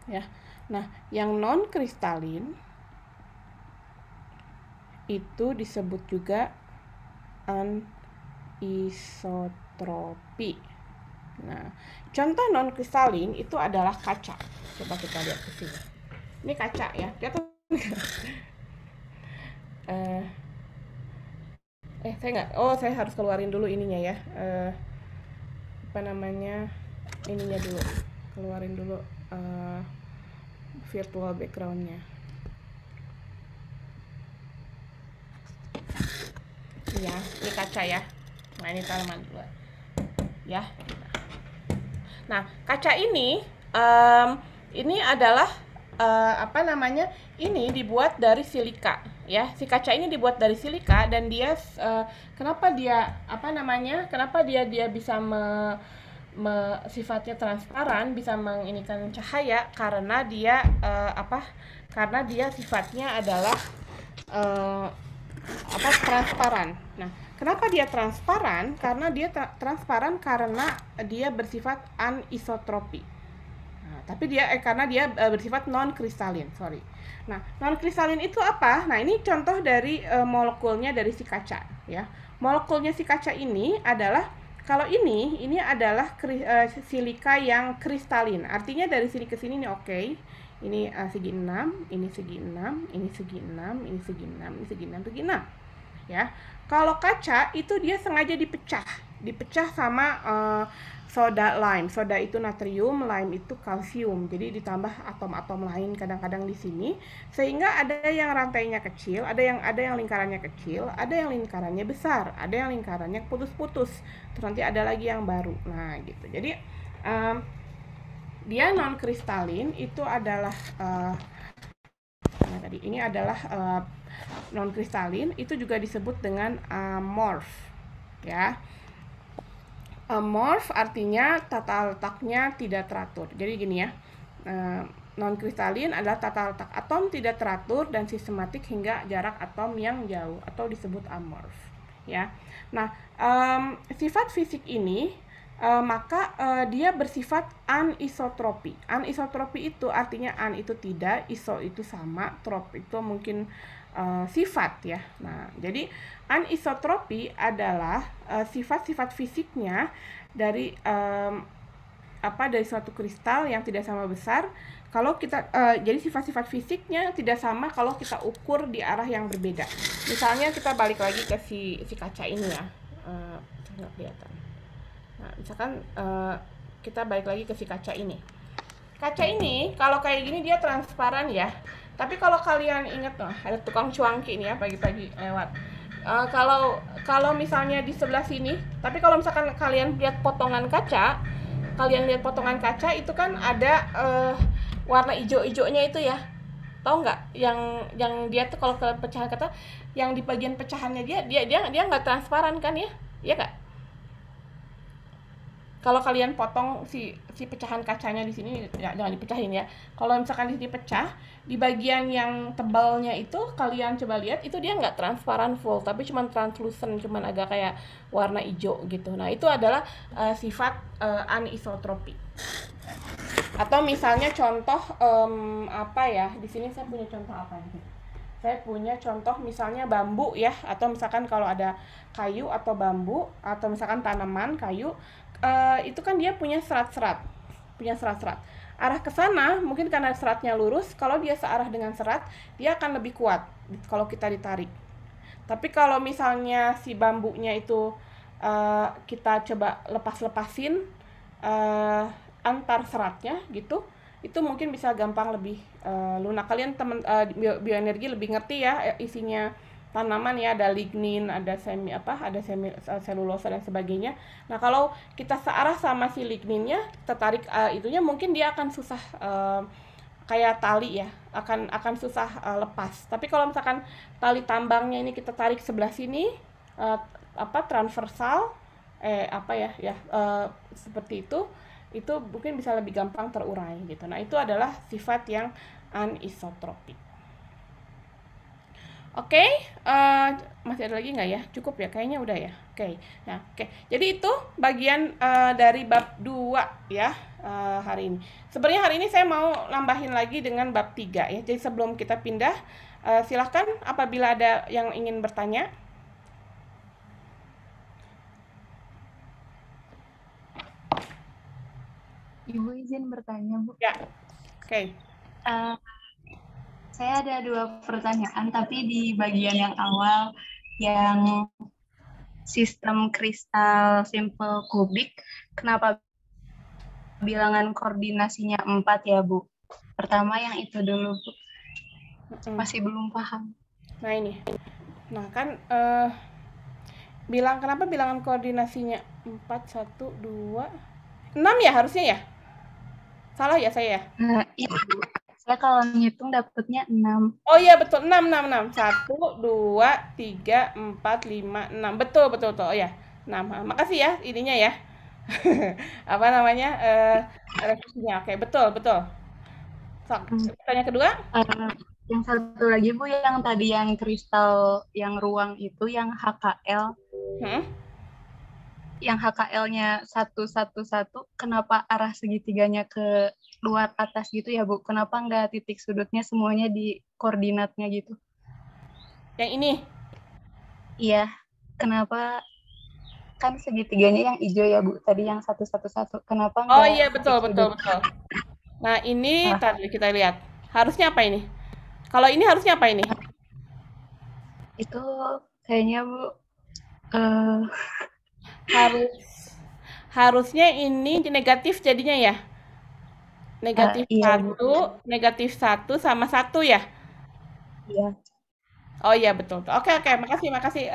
Speaker 1: Ya. Nah, yang non kristalin itu disebut juga anisotropi. Nah, contoh non kristalin itu adalah kaca. Coba kita lihat ke sini. Ini kaca ya. Saya harus keluarin dulu ininya ya. Ininya dulu. Keluarin dulu virtual backgroundnya ya. Ini kaca ya. Nah, ini tanaman dulu ya. Nah, kaca ini adalah ini dibuat dari silika ya. Si kaca ini dibuat dari silika, dan dia kenapa dia bisa sifatnya transparan, bisa menginikan cahaya, karena dia sifatnya adalah transparan. Nah, kenapa dia transparan? Karena dia transparan karena dia bersifat anisotropi. Nah, tapi karena dia bersifat non kristalin. Nah, non kristalin itu apa? Nah, ini contoh dari molekulnya dari si kaca ya. Molekulnya si kaca ini adalah, kalau ini adalah silika yang kristalin. Artinya dari sini ke sini nih oke. Ini segi 6, ini segi 6, ini segi 6, ini segi 6, ini segi 6, segi 6. Ya. Kalau kaca itu dia sengaja dipecah sama soda lime. Soda itu natrium, lime itu kalsium. Jadi ditambah atom-atom lain kadang-kadang di sini, sehingga ada yang rantainya kecil, ada yang lingkarannya kecil, ada yang lingkarannya besar, ada yang lingkarannya putus-putus. Terus nanti ada lagi yang baru. Nah, gitu. Jadi dia non kristalin itu adalah ini adalah non kristalin, itu juga disebut dengan amorf ya. Amorf artinya tata letaknya tidak teratur. Jadi gini ya, non kristalin adalah tata letak atom tidak teratur dan sistematik hingga jarak atom yang jauh, atau disebut amorf ya. Nah, sifat fisik ini dia bersifat anisotropi. Anisotropi itu artinya an itu tidak, iso itu sama, trop itu mungkin sifat ya. Nah, jadi anisotropi adalah sifat-sifat fisiknya dari dari suatu kristal yang tidak sama besar. Kalau kita jadi sifat-sifat fisiknya tidak sama kalau kita ukur di arah yang berbeda. Misalnya kita balik lagi ke si kaca ini ya. nggak kelihatan. Nah, misalkan kita balik lagi ke si kaca ini. Kaca ini kalau kayak gini dia transparan ya. Tapi kalau kalian inget ada tukang cuangki ini ya pagi-pagi lewat. Kalau misalnya di sebelah sini, tapi kalau misalkan kalian lihat potongan kaca, itu kan ada warna hijau-hijaunya itu ya. Tahu nggak? Yang dia tuh kalau kalian pecahan kaca, yang di bagian pecahannya dia nggak transparan kan ya? Iya nggak? Kalau kalian potong si pecahan kacanya di sini, ya, jangan dipecahin ya. Kalau misalkan di sini pecah, di bagian yang tebalnya itu kalian coba lihat, itu dia nggak transparan full, tapi cuma translucent, cuma agak kayak warna hijau gitu. Nah itu adalah sifat anisotropi. Atau misalnya contoh apa ya? Di sini saya punya contoh apa nih? Saya punya contoh misalnya bambu ya, atau misalkan kalau ada kayu atau bambu, atau misalkan tanaman kayu, itu kan dia punya serat-serat. Arah ke sana mungkin karena seratnya lurus, kalau dia searah dengan serat, dia akan lebih kuat kalau kita ditarik. Tapi kalau misalnya si bambunya itu kita coba lepasin antar seratnya gitu, itu mungkin bisa gampang lebih lunak. Kalian bioenergi lebih ngerti ya isinya tanaman ya, ada lignin, ada selulosa dan sebagainya. Nah, kalau kita searah sama si ligninnya, tertarik itunya, mungkin dia akan susah kayak tali ya, akan susah lepas. Tapi kalau misalkan tali tambangnya ini kita tarik sebelah sini, transversal seperti itu mungkin bisa lebih gampang terurai gitu. Nah, itu adalah sifat yang anisotropik. Oke, masih ada lagi nggak ya? Cukup ya, kayaknya udah ya. Oke. Nah, jadi itu bagian dari bab 2 ya hari ini. Sebenarnya hari ini saya mau nambahin lagi dengan bab 3 ya. Jadi sebelum kita pindah, silahkan apabila ada yang ingin bertanya.
Speaker 3: Ibu izin bertanya, Bu.
Speaker 1: Ya, oke.
Speaker 3: Saya ada 2 pertanyaan, tapi di bagian yang awal yang sistem kristal simple kubik, kenapa bilangan koordinasinya 4 ya, Bu? Pertama yang itu dulu, Bu. Masih belum paham.
Speaker 1: Nah ini, kan kenapa bilangan koordinasinya 4, 1, 2, 6 ya harusnya ya? Salah ya saya ya?
Speaker 3: Iya, Bu. Saya kalau ngitung dapatnya 6.
Speaker 1: Oh iya betul, 6. 1, 2, 3, 4, 5, 6. Betul. Oh ya, 6. Makasih ya ininya ya. Apa namanya? Revisinya. Oke, betul. Pertanyaan kedua?
Speaker 3: Yang satu lagi, Bu, yang tadi yang kristal yang ruang itu yang HKL. Yang HKL-nya 111, kenapa arah segitiganya ke luar atas gitu ya, Bu? Kenapa nggak titik sudutnya semuanya di koordinatnya gitu?
Speaker 1: Yang ini?
Speaker 3: Iya. Kenapa kan segitiganya yang hijau ya, Bu? Tadi yang 111. Kenapa nggak?
Speaker 1: Oh iya, betul. Nah, ini tadi kita lihat. Harusnya apa ini? Kalau ini harusnya apa ini?
Speaker 3: Itu kayaknya, Bu,
Speaker 1: harusnya ini negatif jadinya ya. Negatif 1 sama 1 ya.
Speaker 3: Iya.
Speaker 1: Oh iya betul. Oke, makasih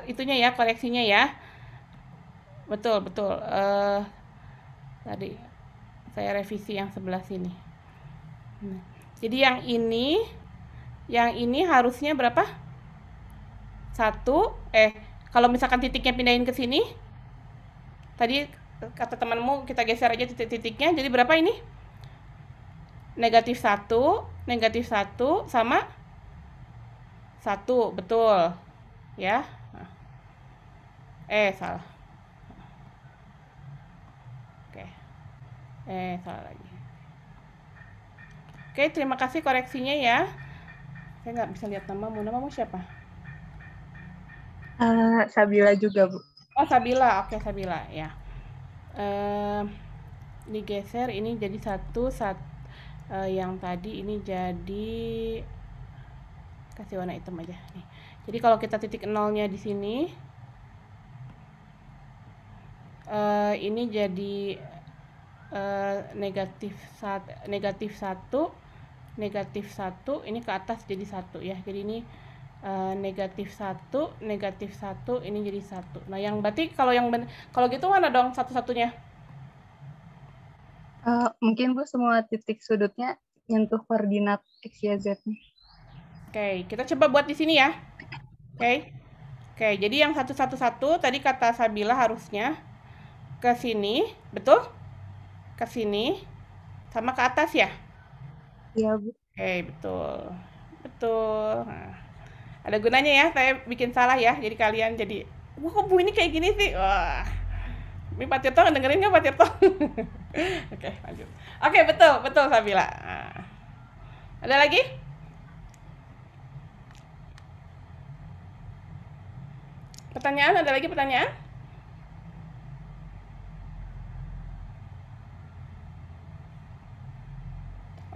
Speaker 1: itunya ya, koreksinya ya. Betul. Tadi saya revisi yang sebelah sini. Jadi yang ini harusnya berapa? 1. Kalau misalkan titiknya pindahin ke sini, tadi kata temanmu kita geser aja titiknya, jadi berapa ini? Negatif 1 sama 1, betul ya. Salah. Oke. Salah lagi. Oke, terima kasih koreksinya ya. Saya nggak bisa lihat namamu siapa?
Speaker 3: Sabila juga, Bu.
Speaker 1: Oh, Sabila. Oke, Sabila ya. Digeser ini jadi 1, yang tadi ini jadi kasih warna hitam aja nih. Jadi kalau kita titik nolnya di sini, ini jadi negatif 1, ini ke atas jadi 1 ya. Jadi ini negatif 1, ini jadi 1. Nah, yang berarti kalau gitu mana dong satu-satunya?
Speaker 3: Mungkin Bu semua titik sudutnya nyentuh koordinat X, Y, Z-nya.
Speaker 1: Oke, kita coba buat di sini ya. Oke, jadi yang 111 tadi kata Sabila harusnya ke sini, betul? Ke sini, sama ke atas ya?
Speaker 3: Iya, Bu.
Speaker 1: Oke, betul. Nah, ada gunanya ya, saya bikin salah ya. Jadi kalian jadi, wah kok Bu ini kayak gini sih? Wah, ini Pak Tirto dengerin nggak Pak Tirto? Oke, lanjut. Oke, betul Sabila. Nah, ada lagi? Ada lagi pertanyaan?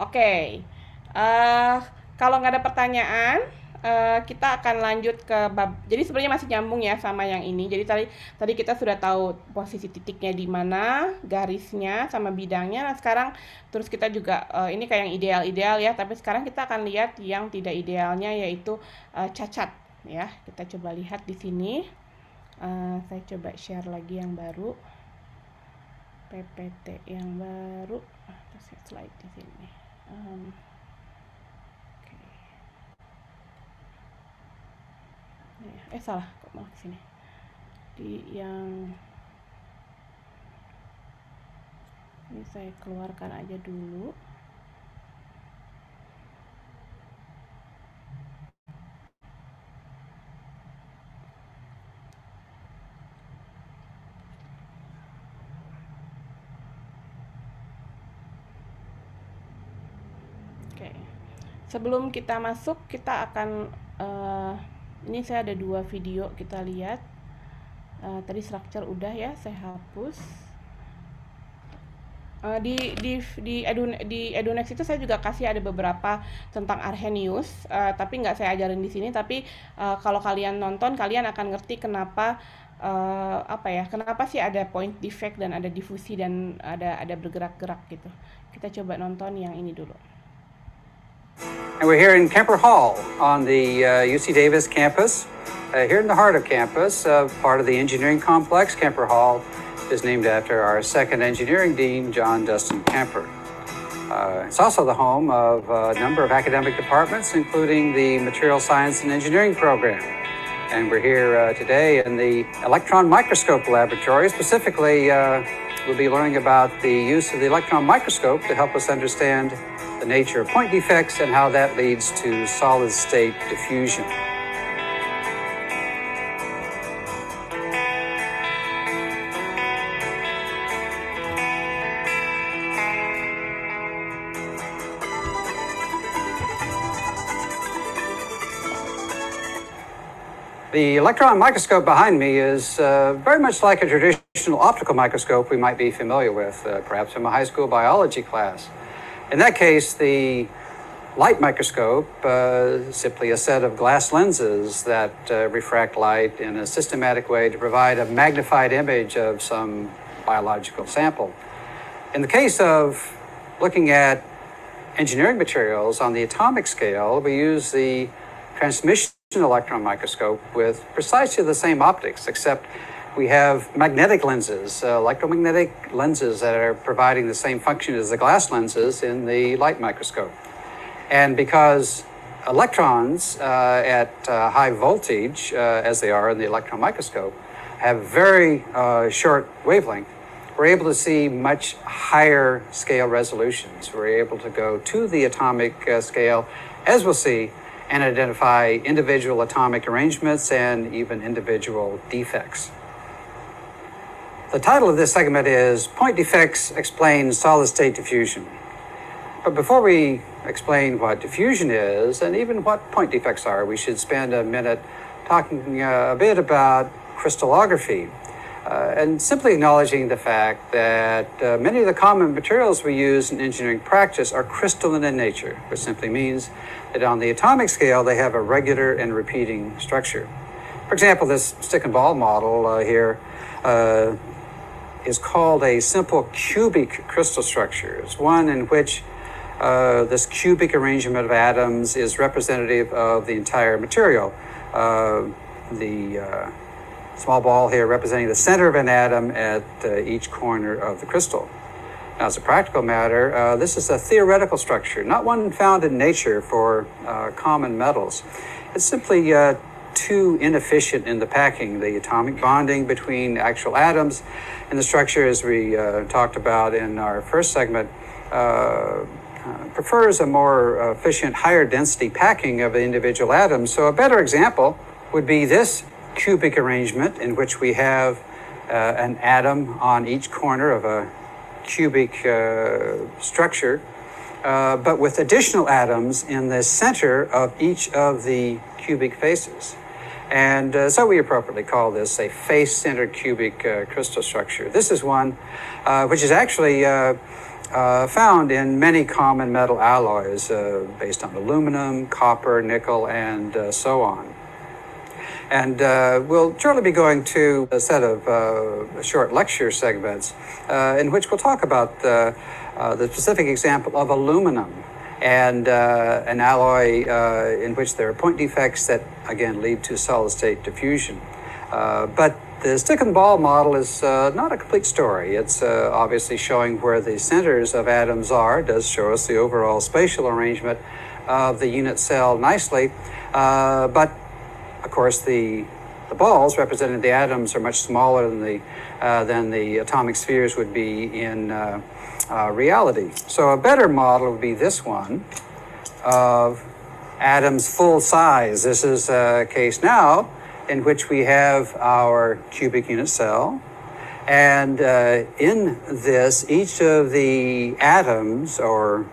Speaker 1: Oke, kalau nggak ada pertanyaan, kita akan lanjut ke bab. Jadi sebenarnya masih nyambung ya sama yang ini. Jadi tadi kita sudah tahu posisi titiknya di mana, garisnya sama bidangnya. Nah sekarang terus kita juga ini kayak yang ideal-ideal ya. Tapi sekarang kita akan lihat yang tidak idealnya yaitu cacat ya. Kita coba lihat di sini. Saya coba share lagi yang baru. PPT yang baru. Terus slide di sini. Salah kok mau kesini di yang ini saya keluarkan aja dulu. Sebelum kita masuk, kita akan ini saya ada 2 video kita lihat. Tadi structure udah ya, saya hapus. Di Edunext itu saya juga kasih ada beberapa tentang Arrhenius, tapi nggak saya ajarin di sini. Tapi kalau kalian nonton, kalian akan ngerti kenapa kenapa sih ada point defect dan ada difusi dan ada bergerak-gerak gitu. Kita coba nonton yang ini dulu.
Speaker 2: And we're here in Kemper Hall on the UC Davis campus, here in the heart of campus, part of the engineering complex. Kemper Hall is named after our second engineering dean, John Dustin Kemper. It's also the home of a number of academic departments, including the Material Science and Engineering program. And we're here today in the electron microscope laboratory. Specifically, we'll be learning about the use of the electron microscope to help us understand the nature of point defects and how that leads to solid-state diffusion. The electron microscope behind me is very much like a traditional optical microscope we might be familiar with, perhaps from a high school biology class. In that case, the light microscope is simply a set of glass lenses that refract light in a systematic way to provide a magnified image of some biological sample. In the case of looking at engineering materials on the atomic scale, we use the transmission electron microscope with precisely the same optics, except we have magnetic lenses, electromagnetic lenses that are providing the same function as the glass lenses in the light microscope. And because electrons at high voltage, as they are in the electron microscope, have very short wavelength, we're able to see much higher scale resolutions. We're able to go to the atomic scale, as we'll see, and identify individual atomic arrangements and even individual defects. The title of this segment is Point Defects Explain Solid-State Diffusion. But before we explain what diffusion is and even what point defects are, we should spend a minute talking a bit about crystallography and simply acknowledging the fact that many of the common materials we use in engineering practice are crystalline in nature, which simply means that on the atomic scale they have a regular and repeating structure. For example, this stick and ball model here is called a simple cubic crystal structure. It's one in which this cubic arrangement of atoms is representative of the entire material. The small ball here representing the center of an atom at each corner of the crystal. Now, as a practical matter, this is a theoretical structure, not one found in nature for common metals. It's simply too inefficient in the packing. The atomic bonding between actual atoms in the structure, as we talked about in our first segment, prefers a more efficient, higher density packing of the individual atoms. So a better example would be this cubic arrangement in which we have an atom on each corner of a cubic structure, but with additional atoms in the center of each of the cubic faces. And so we appropriately call this a face-centered cubic crystal structure. This is one which is actually found in many common metal alloys based on aluminum, copper, nickel, and so on. And we'll shortly be going to a set of short lecture segments in which we'll talk about the specific example of aluminum and an alloy in which there are point defects that, again, lead to solid-state diffusion. But the stick-and-ball model is not a complete story. It's obviously showing where the centers of atoms are. It does show us the overall spatial arrangement of the unit cell nicely, but of course, the balls representing the atoms are much smaller than the atomic spheres would be in reality. So a better model would be this one of atoms full size. This is a case now in which we have our cubic unit cell. And in this, each of the atoms or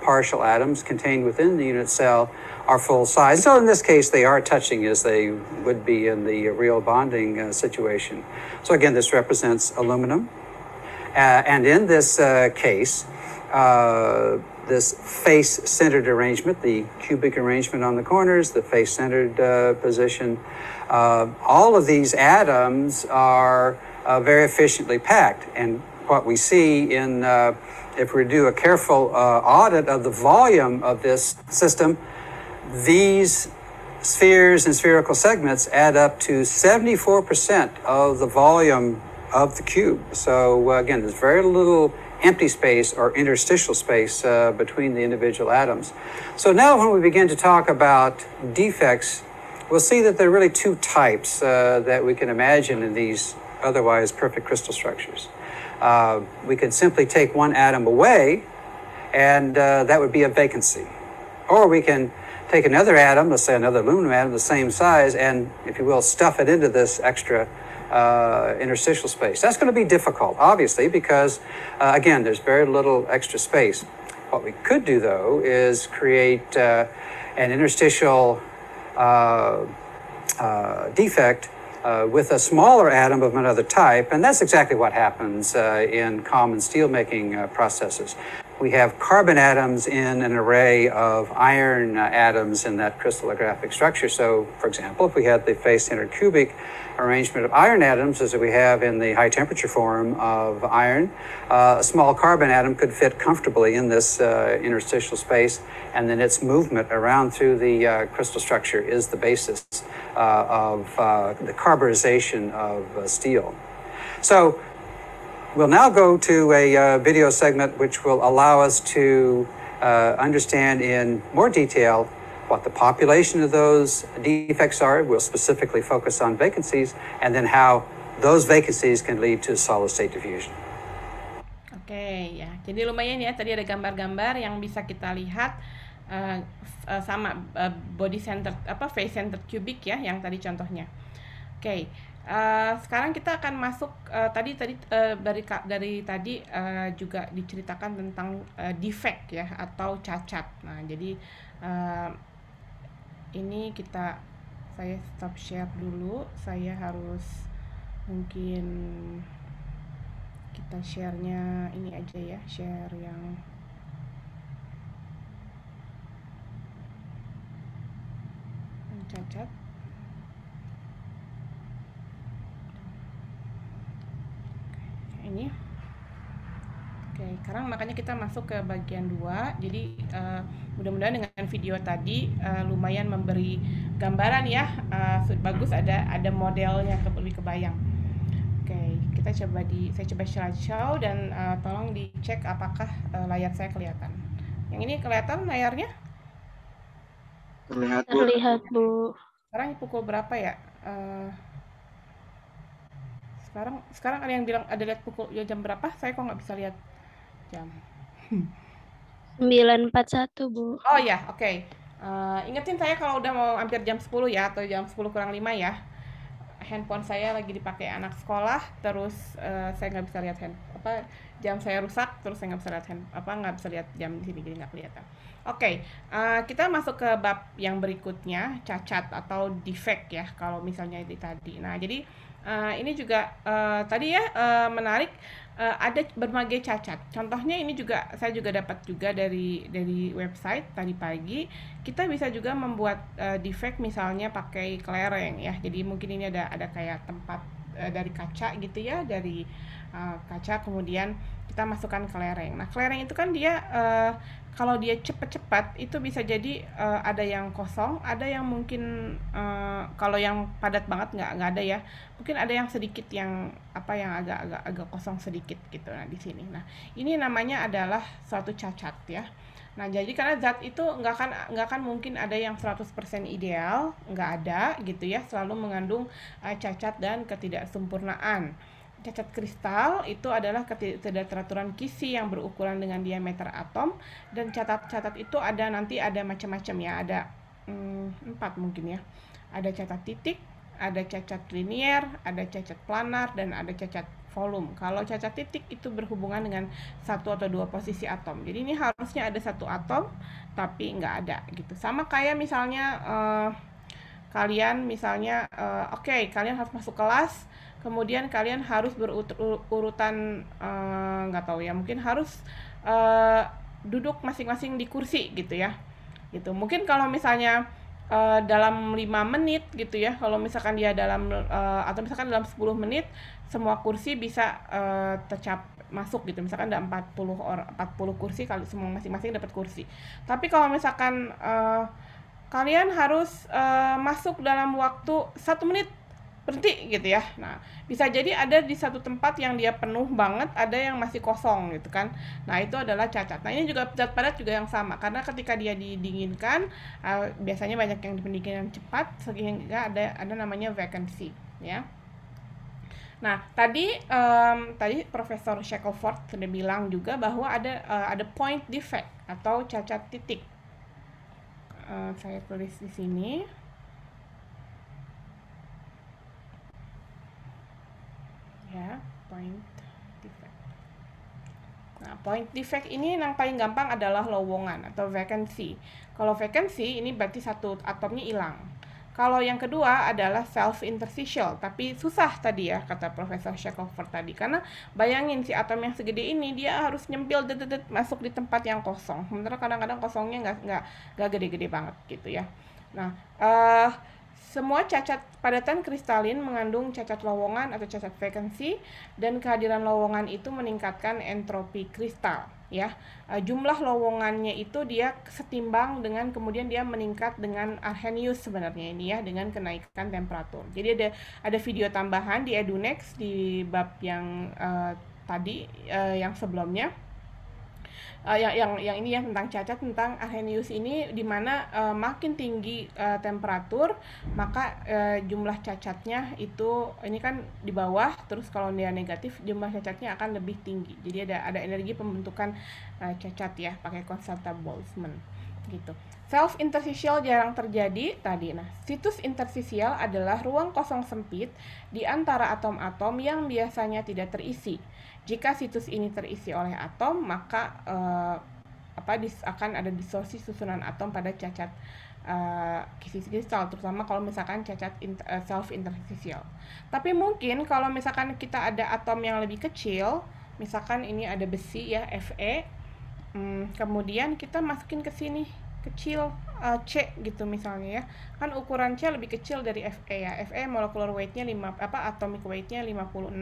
Speaker 2: partial atoms contained within the unit cell are full size. So in this case, they are touching as they would be in the real bonding situation. So again, this represents aluminum. And in this case, this face-centered arrangement, the cubic arrangement on the corners, the face-centered position, all of these atoms are very efficiently packed. And what we see in, if we do a careful audit of the volume of this system, these spheres and spherical segments add up to 74% of the volume of the cube. So again, there's very little empty space or interstitial space between the individual atoms. So now when we begin to talk about defects, we'll see that there are really two types that we can imagine in these otherwise perfect crystal structures. We could simply take one atom away, and that would be a vacancy. Or we can take another atom, let's say another aluminum atom the same size, and, if you will, stuff it into this extra interstitial space. That's going to be difficult, obviously, because, again, there's very little extra space. What we could do, though, is create an interstitial defect with a smaller atom of another type, and that's exactly what happens in common steelmaking processes. We have carbon atoms in an array of iron atoms in that crystallographic structure. So, for example, if we had the face-centered cubic arrangement of iron atoms, as we have in the high-temperature form of iron, a small carbon atom could fit comfortably in this interstitial space, and then its movement around through the crystal structure is the basis of the carbonization of steel. So, we'll now go to a video segment which will allow us to understand in more detail what the population of those defects are. We'll specifically focus on vacancies, and then how those vacancies can lead to solid-state diffusion.
Speaker 1: Oke, ya. Jadi lumayan ya, tadi ada gambar-gambar yang bisa kita lihat sama body centered face centered cubic ya, yang tadi contohnya. Oke. Sekarang kita akan masuk dari tadi juga diceritakan tentang defect ya atau cacat. Nah, jadi ini saya stop share dulu. Saya harus mungkin kita share-nya ini aja ya, share yang cacat. sekarang makanya kita masuk ke bagian 2. Jadi mudah-mudahan dengan video tadi lumayan memberi gambaran ya. Bagus ada modelnya lebih kebayang. Oke, saya coba slideshow dan tolong dicek apakah layar saya kelihatan. Yang ini kelihatan layarnya?
Speaker 7: Terlihat, Bu.
Speaker 5: Terlihat, Bu.
Speaker 1: Sekarang pukul berapa ya? Sekarang ada yang bilang ada lihat pukul jam berapa? Saya kok nggak bisa lihat jam.
Speaker 5: 9.41, Bu.
Speaker 1: Oh ya, oke. Ingetin saya kalau udah mau hampir jam 10 ya, atau jam 10 kurang 5 ya. Handphone saya lagi dipakai anak sekolah, terus saya nggak bisa lihat jam saya rusak, terus saya nggak bisa lihat nggak bisa lihat jam di sini, jadi nggak kelihatan. Oke, kita masuk ke bab yang berikutnya, cacat atau defect ya, kalau misalnya itu tadi. Nah, jadi ini juga tadi ya menarik, ada berbagai cacat. Contohnya ini juga saya juga dapat juga dari website tadi pagi. Kita bisa juga membuat defect misalnya pakai kelereng ya. Jadi mungkin ini ada kayak tempat dari kaca gitu ya, dari kaca kemudian kita masukkan kelereng. Nah, kelereng itu kan dia kalau dia cepat-cepat itu bisa jadi ada yang kosong, ada yang mungkin kalau yang padat banget nggak ada ya. Mungkin ada yang sedikit yang agak kosong sedikit gitu. Nah, di sini. Nah, ini namanya adalah suatu cacat ya. Nah, jadi karena zat itu nggak akan mungkin ada yang 100% ideal, nggak ada gitu ya, selalu mengandung cacat dan ketidaksempurnaan. Cacat kristal itu adalah ketidakteraturan kisi yang berukuran dengan diameter atom, dan cacat itu ada macam-macam ya, ada 4 mungkin ya. Ada cacat titik, ada cacat linier, ada cacat planar, dan ada cacat volume. Kalau cacat titik itu berhubungan dengan 1 atau 2 posisi atom. Jadi ini harusnya ada 1 atom, tapi nggak ada gitu. Sama kayak misalnya kalian misalnya kalian harus masuk kelas, kemudian kalian harus berurutan nggak tahu ya, mungkin harus duduk masing-masing di kursi gitu ya. Gitu. Mungkin kalau misalnya dalam 5 menit gitu ya, kalau misalkan dia atau misalkan dalam 10 menit semua kursi bisa masuk gitu. Misalkan ada 40 kursi, kalau semua masing-masing dapat kursi. Tapi kalau misalkan kalian harus masuk dalam waktu 1 menit berhenti gitu ya. Nah, bisa jadi ada di satu tempat yang dia penuh banget, ada yang masih kosong gitu kan. Nah, itu adalah cacat. Nah, ini juga zat padat juga yang sama, karena ketika dia didinginkan biasanya banyak yang dipendinginan cepat sehingga ada namanya vacancy ya. Nah, tadi Profesor Shackelford sudah bilang juga bahwa ada point defect atau cacat titik. Saya tulis di sini. Ya, point defect. Nah, point defect ini yang paling gampang adalah lowongan atau vacancy. Kalau vacancy ini berarti 1 atomnya hilang. Kalau yang kedua adalah self-interstitial, tapi susah tadi ya kata Profesor Shackelford tadi, karena bayangin si atom yang segede ini dia harus nyempil masuk di tempat yang kosong. Sementara kadang-kadang kosongnya nggak gede-gede banget gitu ya. Nah, semua cacat padatan kristalin mengandung cacat lowongan atau cacat vacancy, dan kehadiran lowongan itu meningkatkan entropi kristal ya. Jumlah lowongannya itu dia setimbang dengan kemudian dia meningkat dengan Arrhenius sebenarnya ini ya, dengan kenaikan temperatur. Jadi ada video tambahan di Edunext di bab yang tadi yang sebelumnya. Yang ini ya, tentang cacat, tentang Arrhenius ini, dimana makin tinggi temperatur maka jumlah cacatnya itu ini kan di bawah, terus kalau dia negatif jumlah cacatnya akan lebih tinggi. Jadi ada energi pembentukan cacat ya, pakai konstanta Boltzmann gitu. Self interstitial jarang terjadi tadi. Nah, situs interstisial adalah ruang kosong sempit di antara atom-atom yang biasanya tidak terisi. Jika situs ini terisi oleh atom, maka akan ada distorsi susunan atom pada cacat kisi kristal, terutama kalau misalkan cacat self interstitial. Tapi mungkin kalau misalkan kita ada atom yang lebih kecil, misalkan ini ada besi ya, Fe, kemudian kita masukin ke sini kecil C gitu misalnya ya, kan ukuran C lebih kecil dari Fe ya. Fe molecular weight-nya atomic weight-nya 56,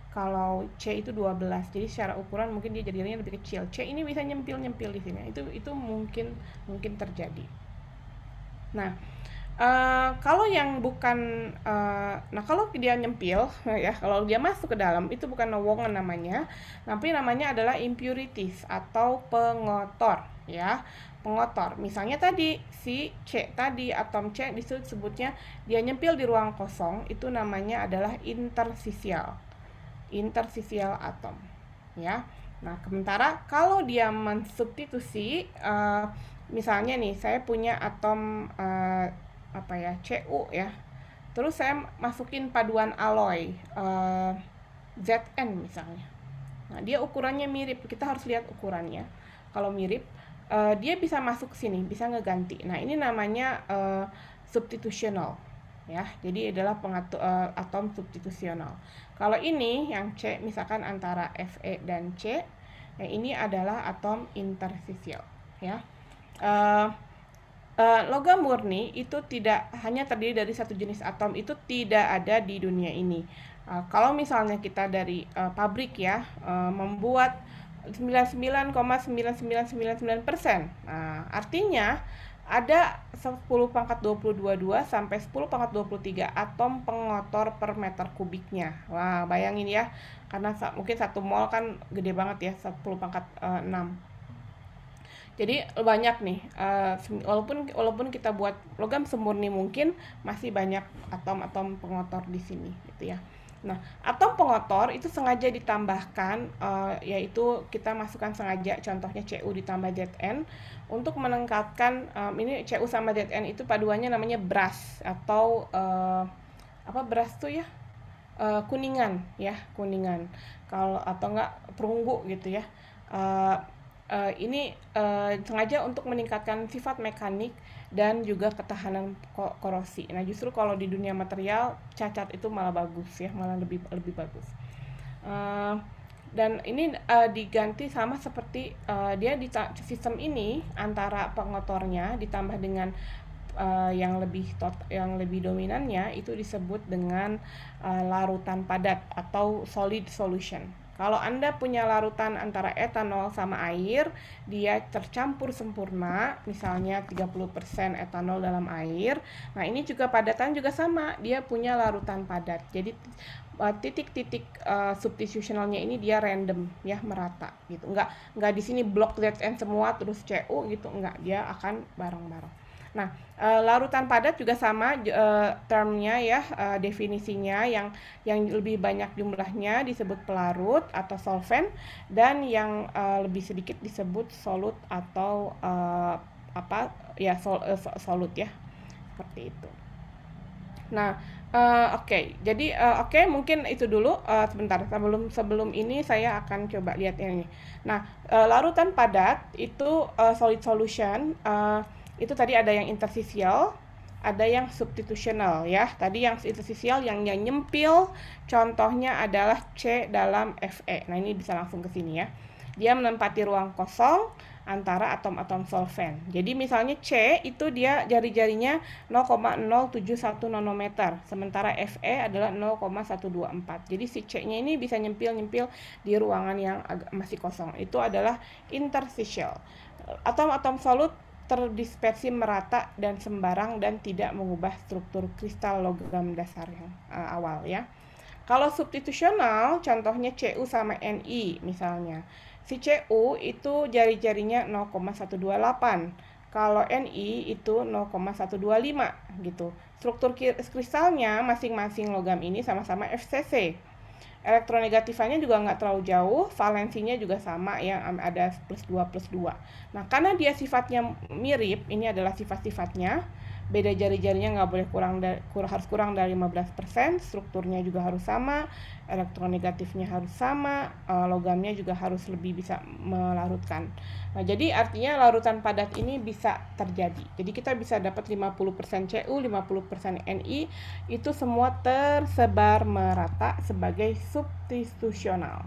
Speaker 1: Kalau C itu 12. Jadi secara ukuran mungkin dia jadinya lebih kecil. C ini bisa nyempil-nyempil di sini. Itu mungkin terjadi. Nah, kalau yang bukan, nah kalau dia nyempil, ya kalau dia masuk ke dalam itu bukan lowongan namanya, tapi namanya adalah impurities atau pengotor, ya, pengotor. Misalnya tadi si C tadi, atom C disebutnya dia nyempil di ruang kosong, itu namanya adalah interstitial atom, ya. Nah, sementara kalau dia mensubstitusi, misalnya nih saya punya atom Cu ya. Terus saya masukin paduan alloy Zn misalnya. Nah, dia ukurannya mirip. Kita harus lihat ukurannya. Kalau mirip, dia bisa masuk ke sini, bisa ngeganti. Nah, ini namanya substitutional ya. Jadi adalah atom substitusional. Kalau ini yang C misalkan antara Fe dan C, ini adalah atom interstitial ya. Logam murni itu tidak hanya terdiri dari satu jenis atom, itu tidak ada di dunia ini. Kalau misalnya kita dari pabrik ya, membuat 99,9999%, artinya ada 10⁻22 sampai 10⁻23 atom pengotor per meter kubiknya. Wah, bayangin ya, karena mungkin 1 mol kan gede banget ya, 10⁻6. Jadi banyak nih, walaupun kita buat logam semurni mungkin masih banyak atom-atom pengotor di sini, gitu ya. Nah, atom pengotor itu sengaja ditambahkan, yaitu kita masukkan sengaja, contohnya Cu ditambah Zn untuk meningkatkan, ini Cu sama Zn itu paduannya namanya brass atau apa brass tuh ya? Kuningan ya, kuningan. Kalau atau enggak perunggu gitu ya. Ini sengaja untuk meningkatkan sifat mekanik dan juga ketahanan korosi. Nah, justru kalau di dunia material cacat itu malah bagus ya, malah lebih bagus. Dan ini diganti sama seperti dia di sistem ini antara pengotornya ditambah dengan yang lebih dominannya itu disebut dengan larutan padat atau solid solution. Kalau Anda punya larutan antara etanol sama air, dia tercampur sempurna, misalnya 30% etanol dalam air. Nah, ini juga padatan juga sama, dia punya larutan padat. Jadi titik-titik substitutionalnya ini dia random ya, merata gitu. Enggak di sini blok Zn semua terus Cu gitu, enggak, dia akan bareng-bareng. Nah, larutan padat juga sama termnya ya, definisinya yang lebih banyak jumlahnya disebut pelarut atau solvent, dan yang lebih sedikit disebut solut atau solut ya, seperti itu. Nah, oke. Jadi mungkin itu dulu, sebentar sebelum ini saya akan coba lihat ini. Nah, larutan padat itu solid solution, itu tadi ada yang interstitial, ada yang substitutional ya. Tadi yang interstitial yang nyempil, contohnya adalah C dalam Fe. Nah, ini bisa langsung ke sini ya. Dia menempati ruang kosong antara atom-atom solvent. Jadi misalnya C itu dia jari-jarinya 0,071 nanometer, sementara Fe adalah 0,124. Jadi si C-nya ini bisa nyempil-nyempil di ruangan yang masih kosong. Itu adalah interstitial. Atom-atom solut terdispersi merata dan sembarang dan tidak mengubah struktur kristal logam dasar yang awal ya. Kalau substitusional, contohnya Cu sama Ni misalnya. Si Cu itu jari-jarinya 0,128. Kalau Ni itu 0,125 gitu. Struktur kristalnya masing-masing logam ini sama-sama FCC. Elektronegatifanya juga nggak terlalu jauh, valensinya juga sama ya, ada +2+2. Nah, karena dia sifatnya mirip, ini adalah sifat-sifatnya, beda jari-jarinya nggak boleh harus kurang dari 15%, strukturnya juga harus sama, elektronegatifnya harus sama, logamnya juga harus lebih bisa melarutkan. Nah, jadi artinya larutan padat ini bisa terjadi. Jadi kita bisa dapat 50% Cu, 50% Ni, itu semua tersebar merata sebagai substitusional.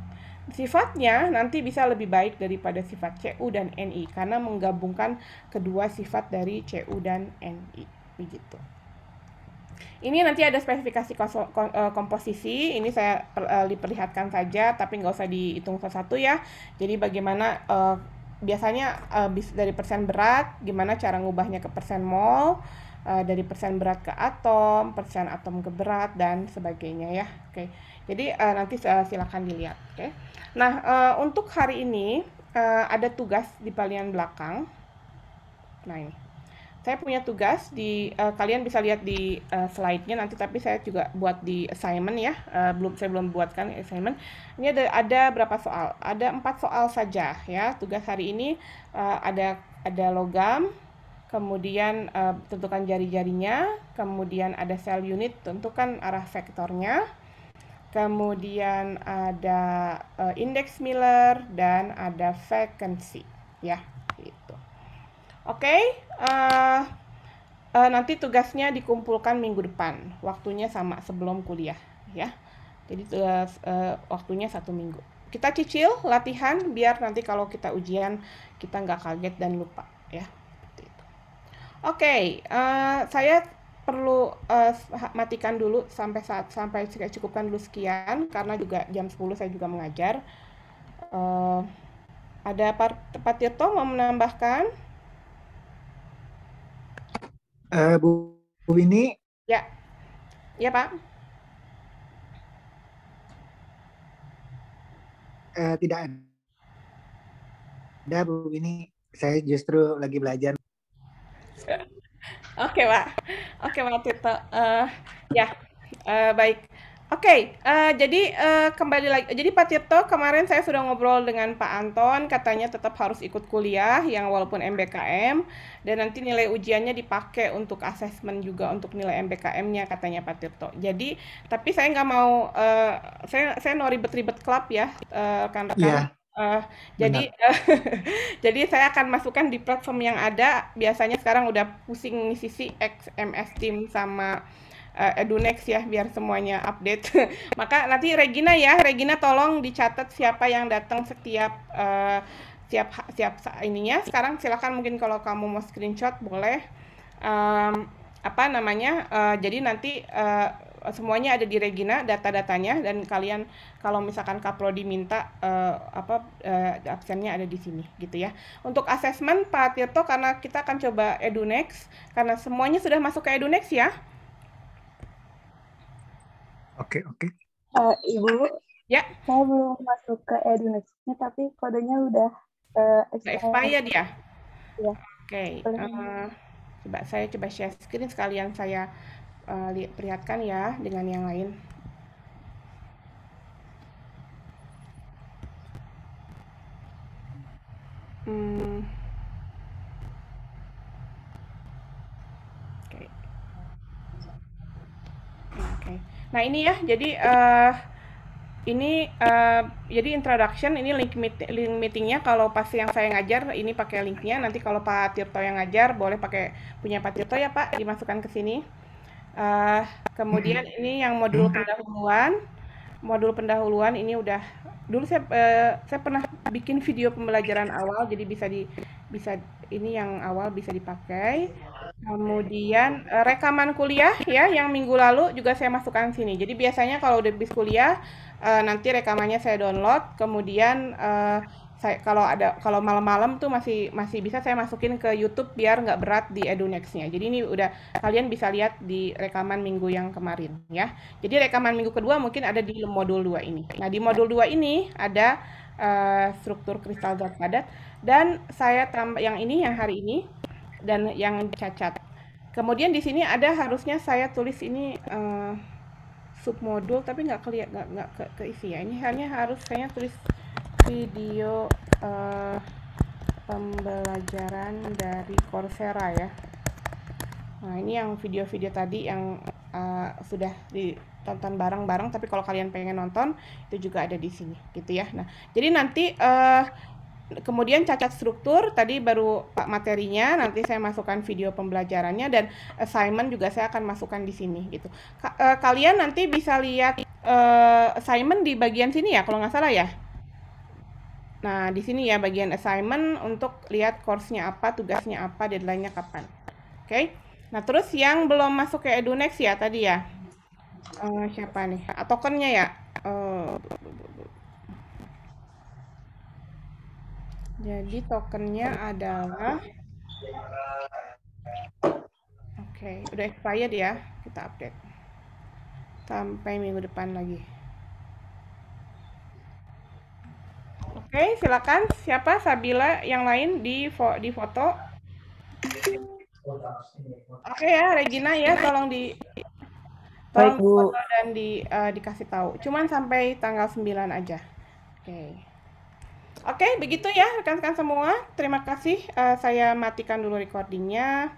Speaker 1: Sifatnya nanti bisa lebih baik daripada sifat Cu dan Ni karena menggabungkan kedua sifat dari Cu dan Ni begitu. Ini nanti ada spesifikasi komposisi, ini saya diperlihatkan saja, tapi nggak usah dihitung satu-satu ya. Jadi bagaimana biasanya dari persen berat, gimana cara ngubahnya ke persen mol, dari persen berat ke atom, persen atom ke berat, dan sebagainya ya. Oke, jadi nanti silakan dilihat. Oke. Nah, untuk hari ini ada tugas di bagian belakang. Nah ini. Saya punya tugas kalian bisa lihat di slide-nya nanti, tapi saya juga buat di assignment ya. Saya belum buatkan assignment. Ini ada berapa soal? Ada 4 soal saja ya. Tugas hari ini ada logam, kemudian tentukan jari-jarinya, kemudian ada cell unit, tentukan arah vektornya, kemudian ada index Miller, dan ada vacancy ya. Gitu. Oke, nanti tugasnya dikumpulkan minggu depan, waktunya sama sebelum kuliah ya. Jadi waktunya 1 minggu. Kita cicil latihan biar nanti kalau kita ujian kita nggak kaget dan lupa ya. Oke, saya perlu matikan dulu sampai saya cukupkan dulu sekian karena juga jam 10 saya juga mengajar. Ada Pak Tirto mau menambahkan?
Speaker 7: Bu Winnie,
Speaker 1: Ya, ya Pak.
Speaker 7: tidak ada Bu Winnie. Saya justru lagi belajar.
Speaker 1: Oke Pak. Oke Pak Tirto. Ya, baik. Oke, jadi kembali lagi. Jadi Pak Tirto, kemarin saya sudah ngobrol dengan Pak Anton, katanya tetap harus ikut kuliah yang walaupun MBKM, dan nanti nilai ujiannya dipakai untuk asesmen juga untuk nilai MBKM-nya katanya Pak Tirto. Jadi, tapi saya nggak mau, saya no ribet-ribet klub ya, rekan-rekan.
Speaker 7: Iya,
Speaker 1: Jadi
Speaker 7: benar.
Speaker 1: jadi saya akan masukkan di platform yang ada. Biasanya sekarang udah pusing ngisi CX, MS Team sama Edunext ya biar semuanya update. Maka nanti Regina tolong dicatat siapa yang datang setiap ininya. Sekarang silakan mungkin kalau kamu mau screenshot boleh. Apa namanya? Jadi nanti semuanya ada di Regina data-datanya, dan kalian kalau misalkan Kaprodi minta absennya ada di sini gitu ya. Untuk asesmen Pak Tirto, karena kita akan coba Edunext karena semuanya sudah masuk ke Edunext ya.
Speaker 7: Oke.
Speaker 3: Ibu,
Speaker 1: Ya,
Speaker 3: saya belum masuk ke Edunext-nya, tapi kodenya udah
Speaker 1: expired ya.
Speaker 3: Ya.
Speaker 1: Oke, saya coba share screen sekalian saya perlihatkan ya dengan yang lain. Oke. Nah ini ya, jadi ini jadi introduction, ini link meetingnya. Kalau pas yang saya ngajar ini pakai linknya. Nanti kalau Pak Tirto yang ngajar boleh pakai punya Pak Tirto ya Pak, dimasukkan ke sini. Kemudian ini yang modul pendahuluan. Modul pendahuluan ini udah dulu saya pernah bikin video pembelajaran awal, jadi bisa ini yang awal bisa dipakai. Kemudian rekaman kuliah ya yang minggu lalu juga saya masukkan sini. Jadi biasanya kalau udah habis kuliah nanti rekamannya saya download, kemudian kalau malam-malam tuh masih bisa saya masukin ke YouTube biar nggak berat di Edunext-nya. Jadi ini udah kalian bisa lihat di rekaman minggu yang kemarin ya. Jadi rekaman minggu kedua mungkin ada di modul 2 ini. Nah, di modul 2 ini ada struktur kristal zat padat, dan saya tambah yang hari ini dan yang cacat. Kemudian di sini ada harusnya saya tulis ini submodul, tapi nggak keisi ya. Ini hanya harus saya tulis video pembelajaran dari Coursera ya. Nah ini yang video-video tadi yang sudah ditonton bareng-bareng, tapi kalau kalian pengen nonton itu juga ada di sini gitu ya. Nah jadi nanti kemudian cacat struktur tadi baru materinya, nanti saya masukkan video pembelajarannya, dan assignment juga saya akan masukkan di sini gitu. Kalian nanti bisa lihat assignment di bagian sini ya kalau nggak salah ya. Nah, di sini ya bagian assignment untuk lihat course-nya apa, tugasnya apa, deadline-nya kapan. Oke. Nah, terus yang belum masuk ke EduNext ya tadi ya. Siapa nih? Tokennya ya. Jadi tokennya adalah Oke, udah expired ya. Kita update. Sampai minggu depan lagi. Oke, silakan. Siapa? Sabila, yang lain di foto. Oke ya, Regina ya, tolong
Speaker 8: Baik, Bu.
Speaker 1: foto dan dikasih tahu. Cuman sampai tanggal 9 aja. Oke. Oke, begitu ya rekan-rekan semua. Terima kasih. Saya matikan dulu recordingnya.